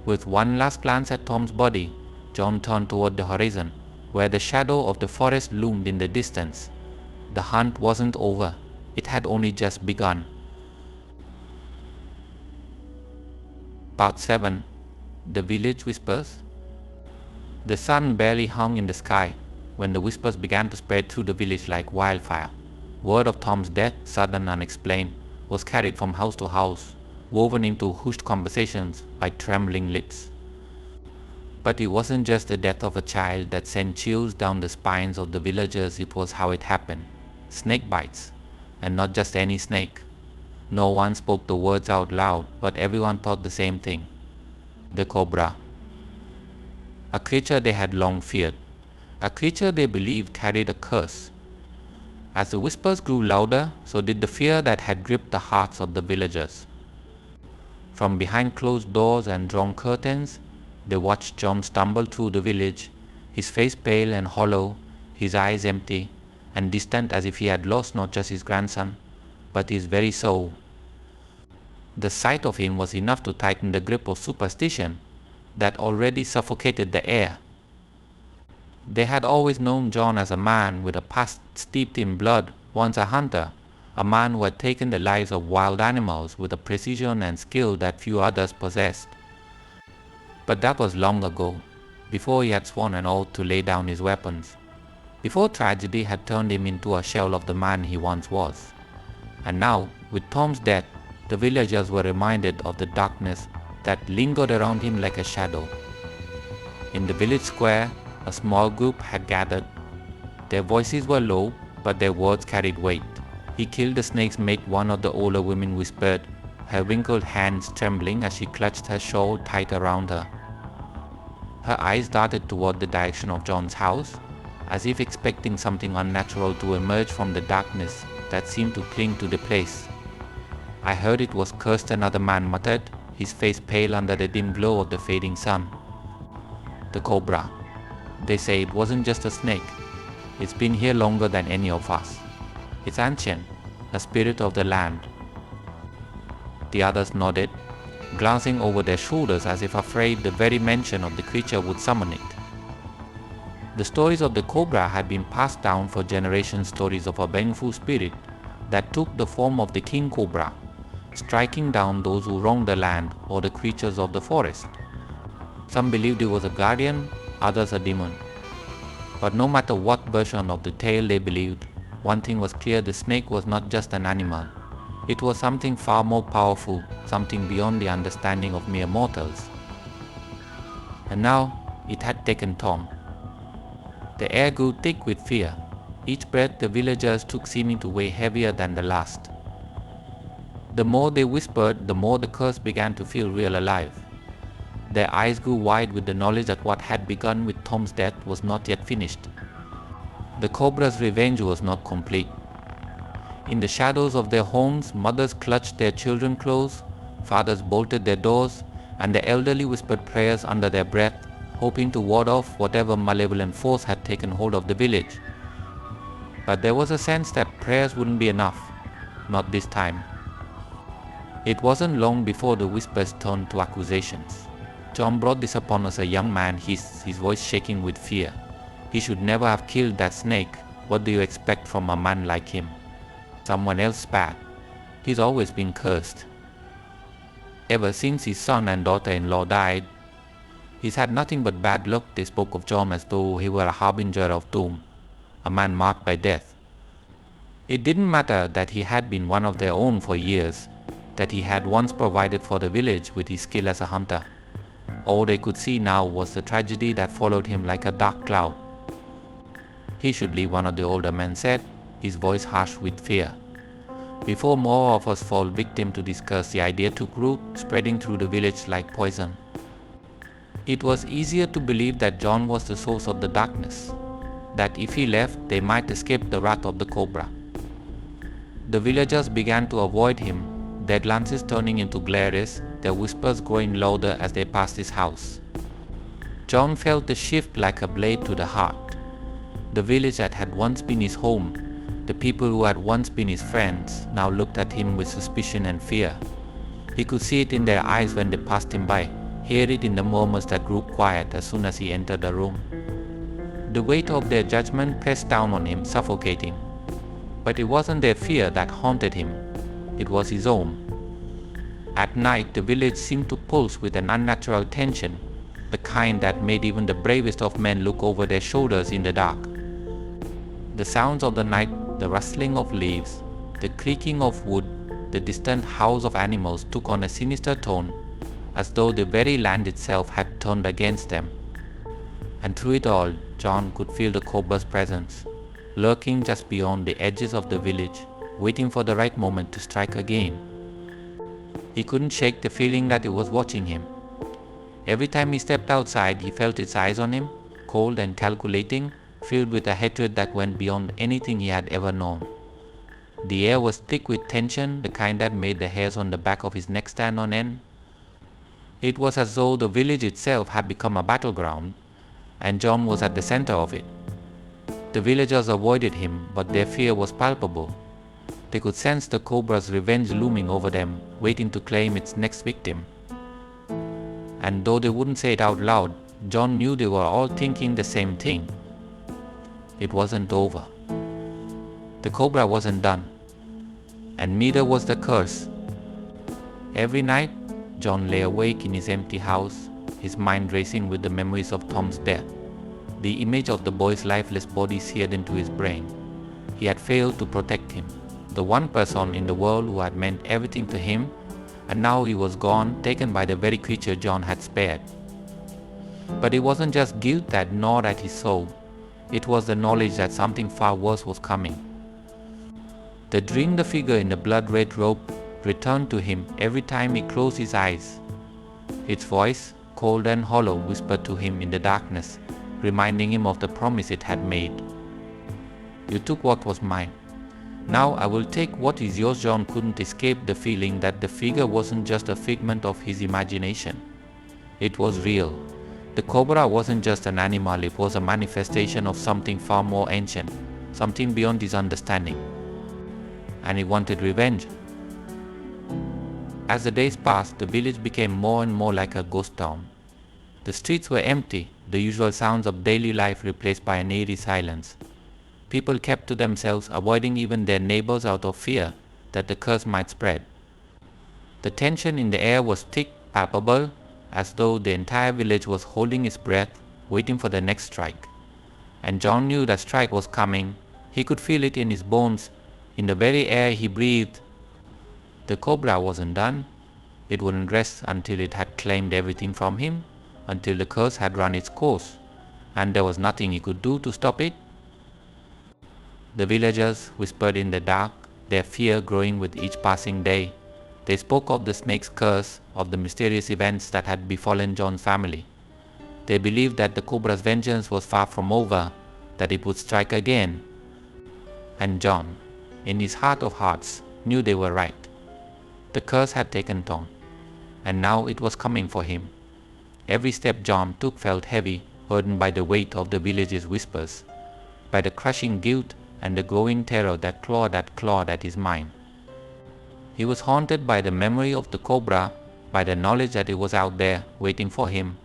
With one last glance at Tom's body, John turned toward the horizon, where the shadow of the forest loomed in the distance. The hunt wasn't over. It had only just begun. Part 7. The Village Whispers. The sun barely hung in the sky when the whispers began to spread through the village like wildfire. Word of Tom's death, sudden, unexplained, was carried from house to house, woven into hushed conversations by trembling lips. But it wasn't just the death of a child that sent chills down the spines of the villagers, it was how it happened. Snake bites. And not just any snake. No one spoke the words out loud, but everyone thought the same thing. The Cobra. A creature they had long feared. A creature they believed carried a curse. As the whispers grew louder, so did the fear that had gripped the hearts of the villagers. From behind closed doors and drawn curtains, they watched John stumble through the village, his face pale and hollow, his eyes empty and distant as if he had lost not just his grandson, but his very soul. The sight of him was enough to tighten the grip of superstition that already suffocated the air. They had always known John as a man with a past steeped in blood, once a hunter, a man who had taken the lives of wild animals with a precision and skill that few others possessed. But that was long ago, before he had sworn an oath to lay down his weapons, before tragedy had turned him into a shell of the man he once was. And now, with Tom's death, the villagers were reminded of the darkness that lingered around him like a shadow. In the village square, a small group had gathered. Their voices were low, but their words carried weight. "He killed the snake's mate," one of the older women whispered, her wrinkled hands trembling as she clutched her shawl tight around her. Her eyes darted toward the direction of John's house, as if expecting something unnatural to emerge from the darkness that seemed to cling to the place. "I heard it was cursed," another man muttered, his face pale under the dim glow of the fading sun. "The Cobra. They say it wasn't just a snake. It's been here longer than any of us. It's ancient, a spirit of the land." The others nodded, glancing over their shoulders as if afraid the very mention of the creature would summon it. The stories of the Cobra had been passed down for generations, stories of a vengeful spirit that took the form of the King Cobra, striking down those who wronged the land or the creatures of the forest. Some believed it was a guardian, others a demon. But no matter what version of the tale they believed, one thing was clear: the snake was not just an animal. It was something far more powerful, something beyond the understanding of mere mortals. And now it had taken Tom. The air grew thick with fear. Each breath the villagers took seeming to weigh heavier than the last. The more they whispered, the more the curse began to feel real alive. Their eyes grew wide with the knowledge that what had begun with Tom's death was not yet finished. The Cobra's revenge was not complete. In the shadows of their homes, mothers clutched their children close, fathers bolted their doors, and the elderly whispered prayers under their breath, hoping to ward off whatever malevolent force had taken hold of the village. But there was a sense that prayers wouldn't be enough, not this time. It wasn't long before the whispers turned to accusations. John brought this upon us, a young man, his voice shaking with fear. "He should never have killed that snake. What do you expect from a man like him?" Someone else spat. "He's always been cursed. Ever since his son and daughter-in-law died, he's had nothing but bad luck." They spoke of John as though he were a harbinger of doom, a man marked by death. It didn't matter that he had been one of their own for years, that he had once provided for the village with his skill as a hunter. All they could see now was the tragedy that followed him like a dark cloud. "He should leave," one of the older men said, his voice harsh with fear. Before more of us fall victim to this curse, the idea took root, spreading through the village like poison. It was easier to believe that John was the source of the darkness, that if he left, they might escape the wrath of the Cobra. The villagers began to avoid him, their glances turning into glares, their whispers growing louder as they passed his house. John felt the shift like a blade to the heart. The village that had once been his home, the people who had once been his friends, now looked at him with suspicion and fear. He could see it in their eyes when they passed him by, hear it in the murmurs that grew quiet as soon as he entered the room. The weight of their judgment pressed down on him, suffocating. But it wasn't their fear that haunted him, it was his own. At night, the village seemed to pulse with an unnatural tension, the kind that made even the bravest of men look over their shoulders in the dark. The sounds of the night, the rustling of leaves, the creaking of wood, the distant howls of animals took on a sinister tone, as though the very land itself had turned against them. And through it all, John could feel the Cobra's presence, lurking just beyond the edges of the village, waiting for the right moment to strike again. He couldn't shake the feeling that it was watching him. Every time he stepped outside, he felt its eyes on him, cold and calculating, filled with a hatred that went beyond anything he had ever known. The air was thick with tension, the kind that made the hairs on the back of his neck stand on end. It was as though the village itself had become a battleground, and John was at the center of it. The villagers avoided him, but their fear was palpable. They could sense the Cobra's revenge looming over them, waiting to claim its next victim. And though they wouldn't say it out loud, John knew they were all thinking the same thing. It wasn't over. The Cobra wasn't done. And neither was the curse. Every night, John lay awake in his empty house, his mind racing with the memories of Tom's death. The image of the boy's lifeless body seared into his brain. He had failed to protect him, the one person in the world who had meant everything to him, and now he was gone, taken by the very creature John had spared. But it wasn't just guilt that gnawed at his soul. It was the knowledge that something far worse was coming. The dream the figure in the blood-red robe returned to him every time he closed his eyes. Its voice, cold and hollow, whispered to him in the darkness, reminding him of the promise it had made. "You took what was mine. Now I will take what is yours." John couldn't escape the feeling that the figure wasn't just a figment of his imagination. It was real. The Cobra wasn't just an animal, it was a manifestation of something far more ancient, something beyond his understanding. And he wanted revenge. As the days passed, the village became more and more like a ghost town. The streets were empty, the usual sounds of daily life replaced by an eerie silence. People kept to themselves, avoiding even their neighbors out of fear that the curse might spread. The tension in the air was thick, palpable, as though the entire village was holding its breath, waiting for the next strike. And John knew that strike was coming. He could feel it in his bones, in the very air he breathed. The Cobra wasn't done. It wouldn't rest until it had claimed everything from him, until the curse had run its course, and there was nothing he could do to stop it. The villagers whispered in the dark, their fear growing with each passing day. They spoke of the snake's curse, of the mysterious events that had befallen John's family. They believed that the Cobra's vengeance was far from over, that it would strike again. And John, in his heart of hearts, knew they were right. The curse had taken Tom, and now it was coming for him. Every step John took felt heavy, burdened by the weight of the village's whispers, by the crushing guilt and the growing terror that clawed at his mind. He was haunted by the memory of the Cobra, by the knowledge that it was out there waiting for him.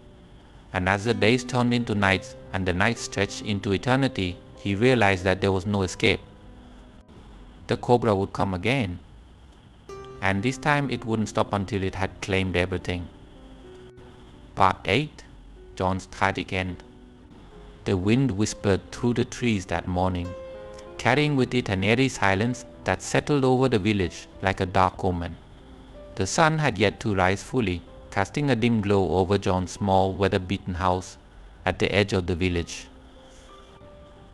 And as the days turned into nights and the nights stretched into eternity, he realized that there was no escape. The Cobra would come again, and this time it wouldn't stop until it had claimed everything. Part 8. John's tragic end. The wind whispered through the trees that morning, carrying with it an eerie silence that settled over the village like a dark omen. The sun had yet to rise fully, casting a dim glow over John's small, weather-beaten house at the edge of the village.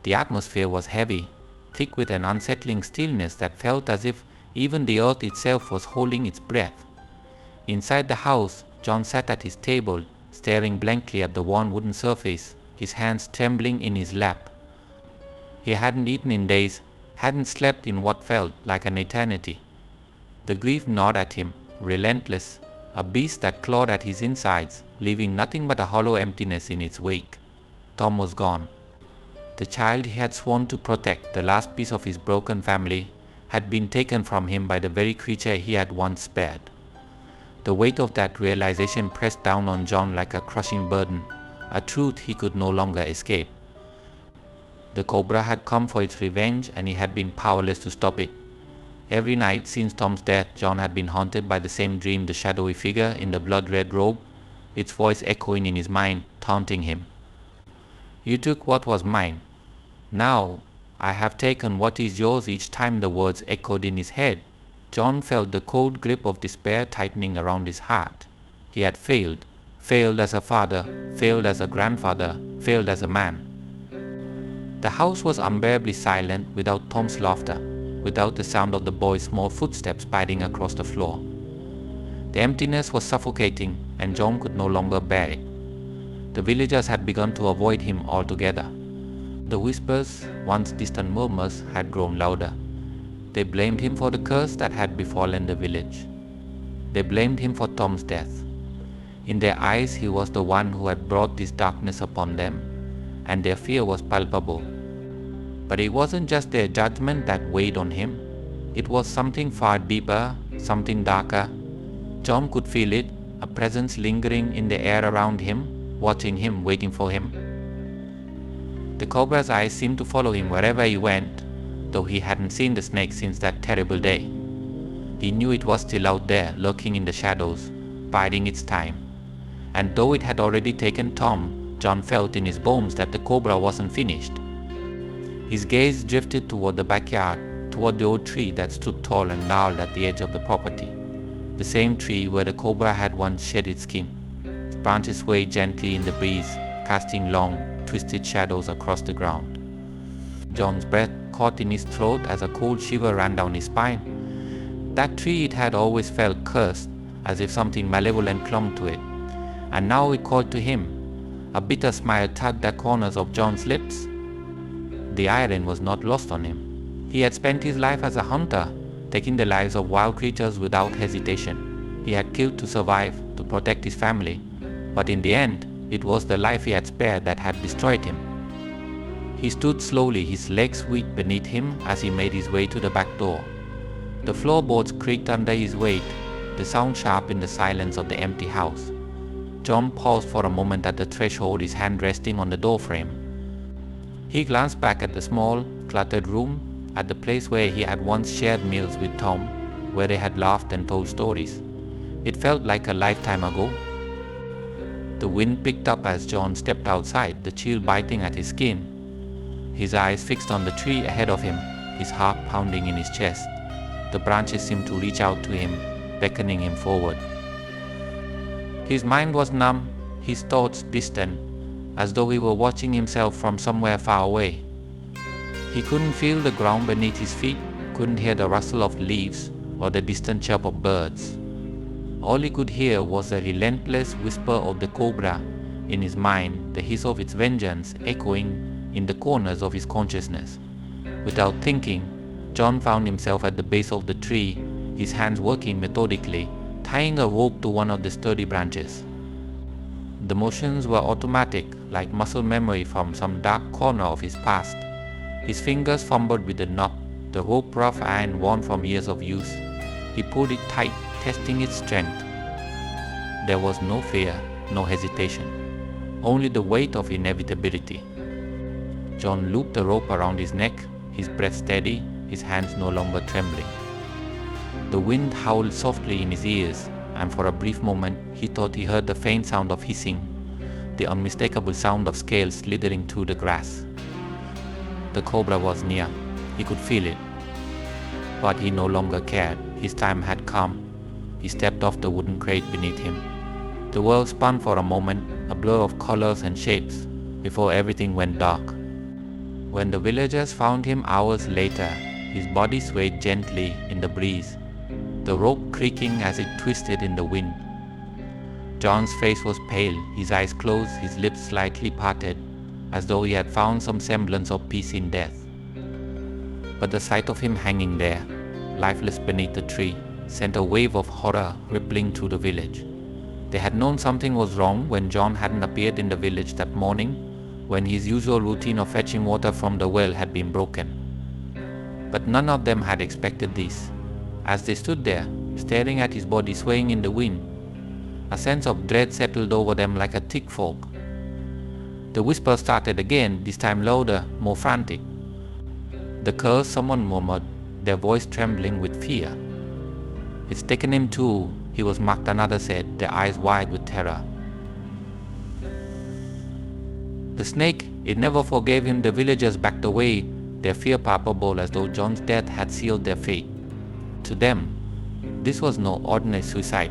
The atmosphere was heavy, thick with an unsettling stillness that felt as if even the earth itself was holding its breath. Inside the house, John sat at his table, staring blankly at the worn wooden surface, his hands trembling in his lap. He hadn't eaten in days, hadn't slept in what felt like an eternity. The grief gnawed at him, relentless, a beast that clawed at his insides, leaving nothing but a hollow emptiness in its wake. Tom was gone. The child he had sworn to protect, the last piece of his broken family, had been taken from him by the very creature he had once spared. The weight of that realization pressed down on John like a crushing burden, a truth he could no longer escape. The Cobra had come for its revenge, and he had been powerless to stop it. Every night since Tom's death, John had been haunted by the same dream, the shadowy figure in the blood-red robe, its voice echoing in his mind, taunting him. "You took what was mine. Now I have taken what is yours." Each time the words echoed in his head, John felt the cold grip of despair tightening around his heart. He had failed as a father, failed as a grandfather, failed as a man. The house was unbearably silent without Tom's laughter, without the sound of the boy's small footsteps padding across the floor. The emptiness was suffocating, and John could no longer bear it. The villagers had begun to avoid him altogether. The whispers, once distant murmurs, had grown louder. They blamed him for the curse that had befallen the village. They blamed him for Tom's death. In their eyes, he was the one who had brought this darkness upon them, and their fear was palpable. But it wasn't just their judgment that weighed on him. It was something far deeper, something darker. John could feel it, a presence lingering in the air around him, watching him, waiting for him. The cobra's eyes seemed to follow him wherever he went, though he hadn't seen the snake since that terrible day. He knew it was still out there, lurking in the shadows, biding its time. And though it had already taken Tom, John felt in his bones that the cobra wasn't finished. His gaze drifted toward the backyard, toward the old tree that stood tall and gnarled at the edge of the property. The same tree where the cobra had once shed its skin. Its branches swayed gently in the breeze, casting long, twisted shadows across the ground. John's breath caught in his throat as a cold shiver ran down his spine. That tree, it had always felt cursed, as if something malevolent clung to it. And now it called to him. A bitter smile tugged the corners of John's lips. The iron was not lost on him. He had spent his life as a hunter, taking the lives of wild creatures without hesitation. He had killed to survive, to protect his family. But in the end, it was the life he had spared that had destroyed him. He stood slowly, his legs weak beneath him as he made his way to the back door. The floorboards creaked under his weight, the sound sharp in the silence of the empty house. John paused for a moment at the threshold, his hand resting on the doorframe. He glanced back at the small, cluttered room, at the place where he had once shared meals with Tom, where they had laughed and told stories. It felt like a lifetime ago. The wind picked up as John stepped outside, the chill biting at his skin. His eyes fixed on the tree ahead of him, his heart pounding in his chest. The branches seemed to reach out to him, beckoning him forward. His mind was numb, his thoughts distant, as though he were watching himself from somewhere far away. He couldn't feel the ground beneath his feet, couldn't hear the rustle of leaves or the distant chirp of birds. All he could hear was the relentless whisper of the cobra in his mind, the hiss of its vengeance echoing in the corners of his consciousness. Without thinking, John found himself at the base of the tree, his hands working methodically, tying a rope to one of the sturdy branches. The motions were automatic, like muscle memory from some dark corner of his past. His fingers fumbled with the knot, the rope rough iron worn from years of use. He pulled it tight, testing its strength. There was no fear, no hesitation, only the weight of inevitability. John looped the rope around his neck, his breath steady, his hands no longer trembling. The wind howled softly in his ears, and for a brief moment he thought he heard the faint sound of hissing, the unmistakable sound of scales slithering through the grass. The cobra was near. He could feel it. But he no longer cared. His time had come. He stepped off the wooden crate beneath him. The world spun for a moment, a blur of colors and shapes, before everything went dark. When the villagers found him hours later, his body swayed gently in the breeze, the rope creaking as it twisted in the wind. John's face was pale, his eyes closed, his lips slightly parted, as though he had found some semblance of peace in death. But the sight of him hanging there, lifeless beneath the tree, sent a wave of horror rippling through the village. They had known something was wrong when John hadn't appeared in the village that morning, when his usual routine of fetching water from the well had been broken. But none of them had expected this. As they stood there, staring at his body swaying in the wind, a sense of dread settled over them like a thick fog. The whisper started again, this time louder, more frantic. The curse, someone murmured, their voice trembling with fear. "It's taken him too," he was marked, another said, their eyes wide with terror. The snake, it never forgave him. The villagers backed away, their fear palpable, as though John's death had sealed their fate. To them, this was no ordinary suicide.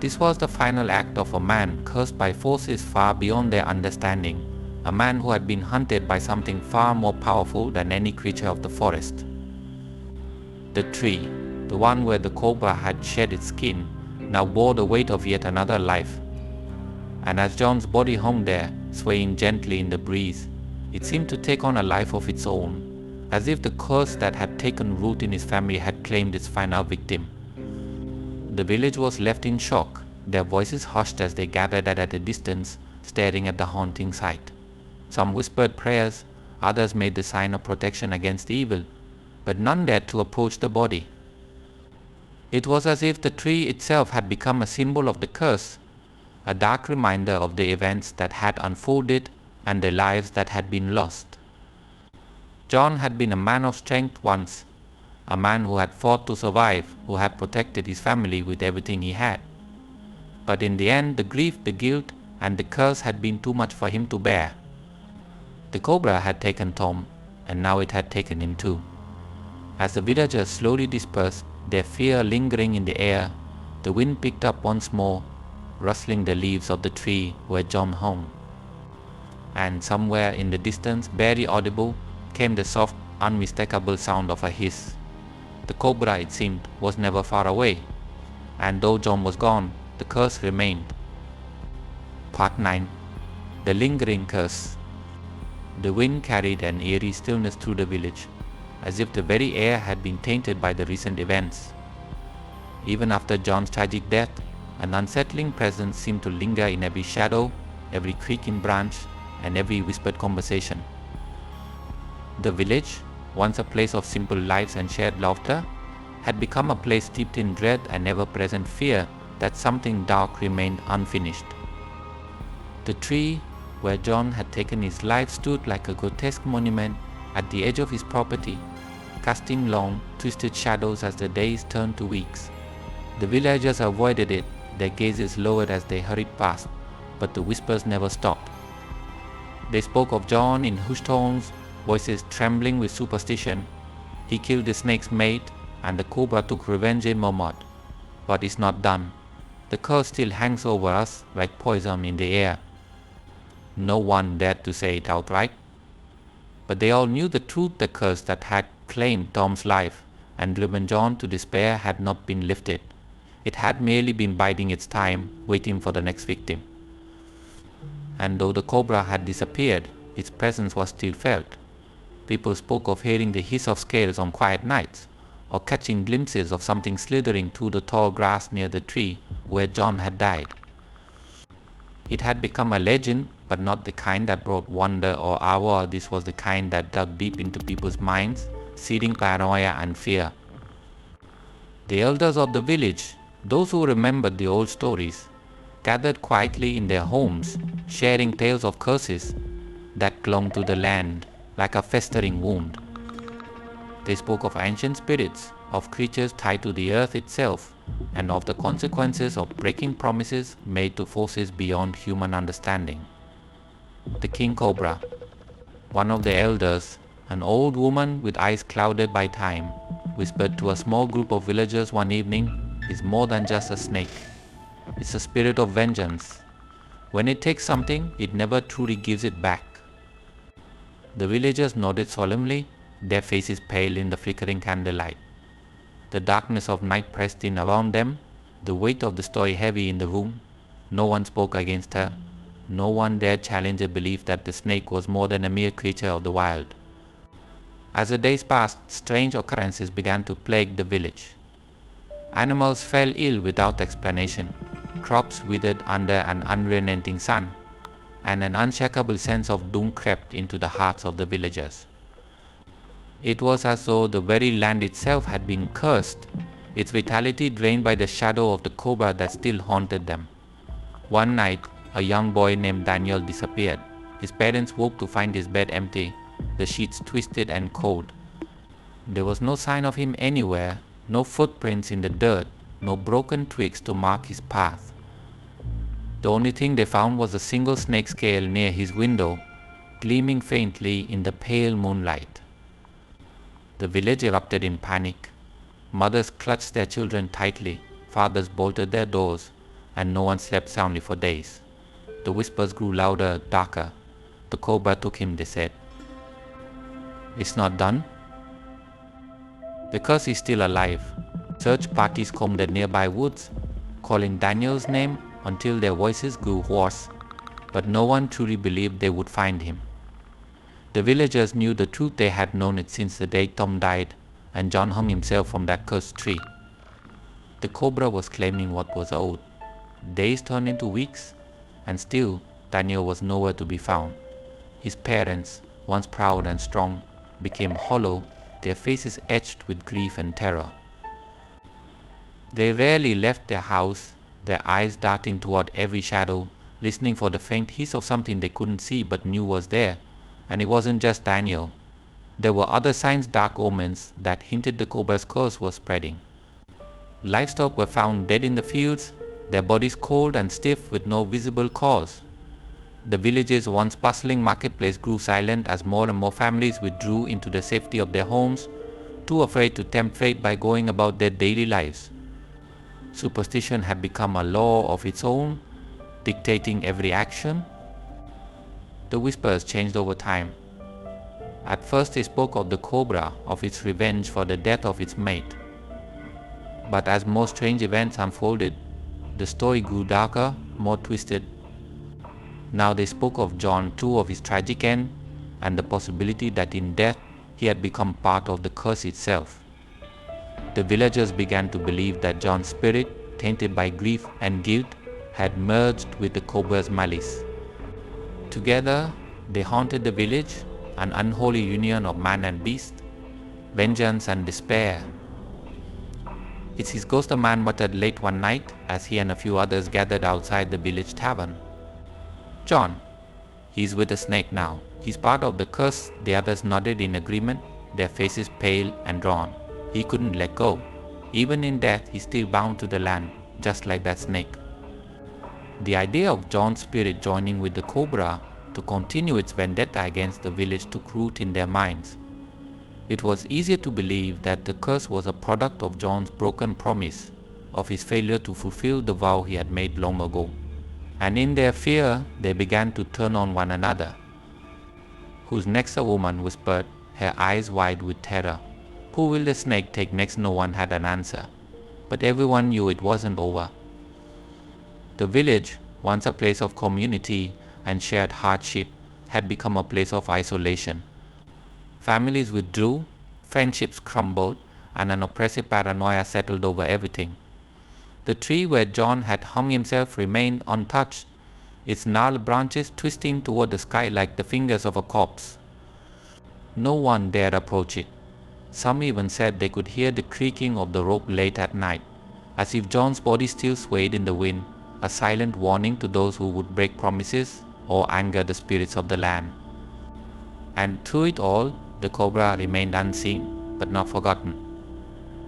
This was the final act of a man cursed by forces far beyond their understanding, a man who had been hunted by something far more powerful than any creature of the forest. The tree, the one where the cobra had shed its skin, now bore the weight of yet another life. And as John's body hung there, swaying gently in the breeze, it seemed to take on a life of its own, as if the curse that had taken root in his family had claimed its final victim. The village was left in shock, their voices hushed as they gathered at a distance, staring at the haunting sight. Some whispered prayers, others made the sign of protection against evil, but none dared to approach the body. It was as if the tree itself had become a symbol of the curse, a dark reminder of the events that had unfolded and the lives that had been lost. John had been a man of strength once, a man who had fought to survive, who had protected his family with everything he had. But in the end, the grief, the guilt, and the curse had been too much for him to bear. The Cobra had taken Tom, and now it had taken him too. As the villagers slowly dispersed, their fear lingering in the air, the wind picked up once more, rustling the leaves of the tree where John hung. And somewhere in the distance, barely audible, came the soft, unmistakable sound of a hiss. The Cobra, it seemed, was never far away, and though John was gone, the curse remained. Part 9. The Lingering Curse. The wind carried an eerie stillness through the village, as if the very air had been tainted by the recent events. Even after John's tragic death, an unsettling presence seemed to linger in every shadow, every creaking branch, and every whispered conversation. The village, once a place of simple lives and shared laughter, had become a place steeped in dread and ever-present fear that something dark remained unfinished. The tree where John had taken his life stood like a grotesque monument at the edge of his property, casting long, twisted shadows as the days turned to weeks. The villagers avoided it, their gazes lowered as they hurried past, but the whispers never stopped. They spoke of John in hushed tones, voices trembling with superstition. He killed the snake's mate, and the Cobra took revenge in Momot. But it's not done. The curse still hangs over us like poison in the air. No one dared to say it outright. But they all knew the truth. The curse that had claimed Tom's life and driven John to despair had not been lifted. It had merely been biding its time, waiting for the next victim. And though the Cobra had disappeared, its presence was still felt. People spoke of hearing the hiss of scales on quiet nights, or catching glimpses of something slithering through the tall grass near the tree where John had died. It had become a legend, but not the kind that brought wonder or awe. This was the kind that dug deep into people's minds, seeding paranoia and fear. The elders of the village, those who remembered the old stories, gathered quietly in their homes, sharing tales of curses that clung to the land like a festering wound. They spoke of ancient spirits, of creatures tied to the earth itself, and of the consequences of breaking promises made to forces beyond human understanding. The King Cobra, one of the elders, an old woman with eyes clouded by time, whispered to a small group of villagers one evening, is more than just a snake. It's a spirit of vengeance. When it takes something, it never truly gives it back. The villagers nodded solemnly, their faces pale in the flickering candlelight. The darkness of night pressed in around them, the weight of the story heavy in the room. No one spoke against her. No one dared challenge a belief that the snake was more than a mere creature of the wild. As the days passed, strange occurrences began to plague the village. Animals fell ill without explanation, crops withered under an unrelenting sun, and an unshakable sense of doom crept into the hearts of the villagers. It was as though the very land itself had been cursed, its vitality drained by the shadow of the Cobra that still haunted them. One night, a young boy named Daniel disappeared. His parents woke to find his bed empty, the sheets twisted and cold. There was no sign of him anywhere, no footprints in the dirt, no broken twigs to mark his path. The only thing they found was a single snake scale near his window, gleaming faintly in the pale moonlight. The village erupted in panic. Mothers clutched their children tightly, fathers bolted their doors, and no one slept soundly for days. The whispers grew louder, darker. The Cobra took him, they said. It's not done. The curse is still alive. Search parties combed the nearby woods. calling Daniel's name until their voices grew hoarse, but no one truly believed they would find him. The villagers knew the truth. They had known it since the day Tom died and John hung himself from that cursed tree. The Cobra was claiming what was owed. Days turned into weeks, and still Daniel was nowhere to be found. His parents, once proud and strong, became hollow, their faces etched with grief and terror. They rarely left their house, their eyes darting toward every shadow, listening for the faint hiss of something they couldn't see but knew was there. And it wasn't just Daniel. There were other signs, dark omens, that hinted the Cobra's curse was spreading. Livestock were found dead in the fields, their bodies cold and stiff with no visible cause. The village's once bustling marketplace grew silent as more and more families withdrew into the safety of their homes, too afraid to tempt fate by going about their daily lives. Superstition had become a law of its own, dictating every action. The whispers changed over time. At first they spoke of the Cobra, of its revenge for the death of its mate. But as more strange events unfolded, the story grew darker, more twisted. Now they spoke of John too, of his tragic end, and the possibility that in death he had become part of the curse itself. The villagers began to believe that John's spirit, tainted by grief and guilt, had merged with the Cobra's malice. Together, they haunted the village, an unholy union of man and beast, vengeance and despair. "It's his ghost," a man muttered late one night as he and a few others gathered outside the village tavern. "John. He's with the snake now. He's part of the curse." The others nodded in agreement, their faces pale and drawn. He couldn't let go. Even in death, he's still bound to the land, just like that snake. The idea of John's spirit joining with the Cobra to continue its vendetta against the village took root in their minds. It was easier to believe that the curse was a product of John's broken promise, of his failure to fulfill the vow he had made long ago. And in their fear, they began to turn on one another. "Who's next?" a woman whispered, her eyes wide with terror. "Who will the snake take next?" No one had an answer, but everyone knew it wasn't over. The village, once a place of community and shared hardship, had become a place of isolation. Families withdrew, friendships crumbled, and an oppressive paranoia settled over everything. The tree where John had hung himself remained untouched, its gnarled branches twisting toward the sky like the fingers of a corpse. No one dared approach it. Some even said they could hear the creaking of the rope late at night, as if John's body still swayed in the wind, a silent warning to those who would break promises or anger the spirits of the land. And through it all, the Cobra remained unseen, but not forgotten.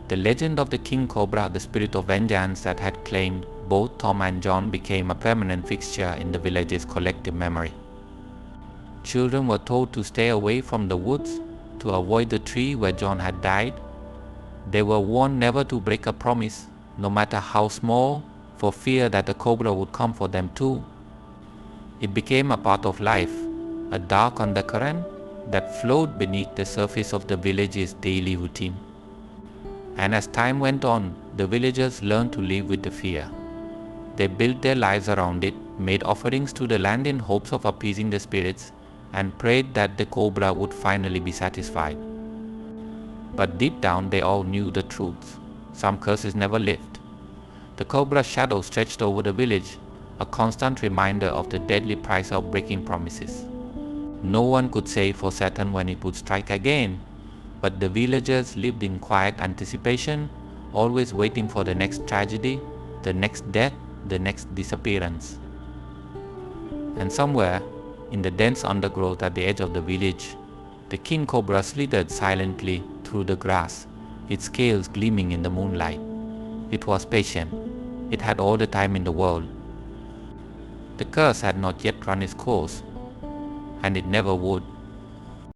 The legend of the King Cobra, the spirit of vengeance that had claimed both Tom and John, became a permanent fixture in the village's collective memory. Children were told to stay away from the woods, to avoid the tree where John had died. They were warned never to break a promise, no matter how small, for fear that the Cobra would come for them too. It became a part of life, a dark undercurrent that flowed beneath the surface of the village's daily routine. And as time went on, the villagers learned to live with the fear. They built their lives around it, made offerings to the land in hopes of appeasing the spirits, and prayed that the Cobra would finally be satisfied. But deep down they all knew the truth. Some curses never lived. The Cobra's shadow stretched over the village, a constant reminder of the deadly price of breaking promises. No one could say for certain when it would strike again, but the villagers lived in quiet anticipation, always waiting for the next tragedy, the next death, the next disappearance. And somewhere, in the dense undergrowth at the edge of the village, the King Cobra slithered silently through the grass, its scales gleaming in the moonlight. It was patient. It had all the time in the world. The curse had not yet run its course, and it never would.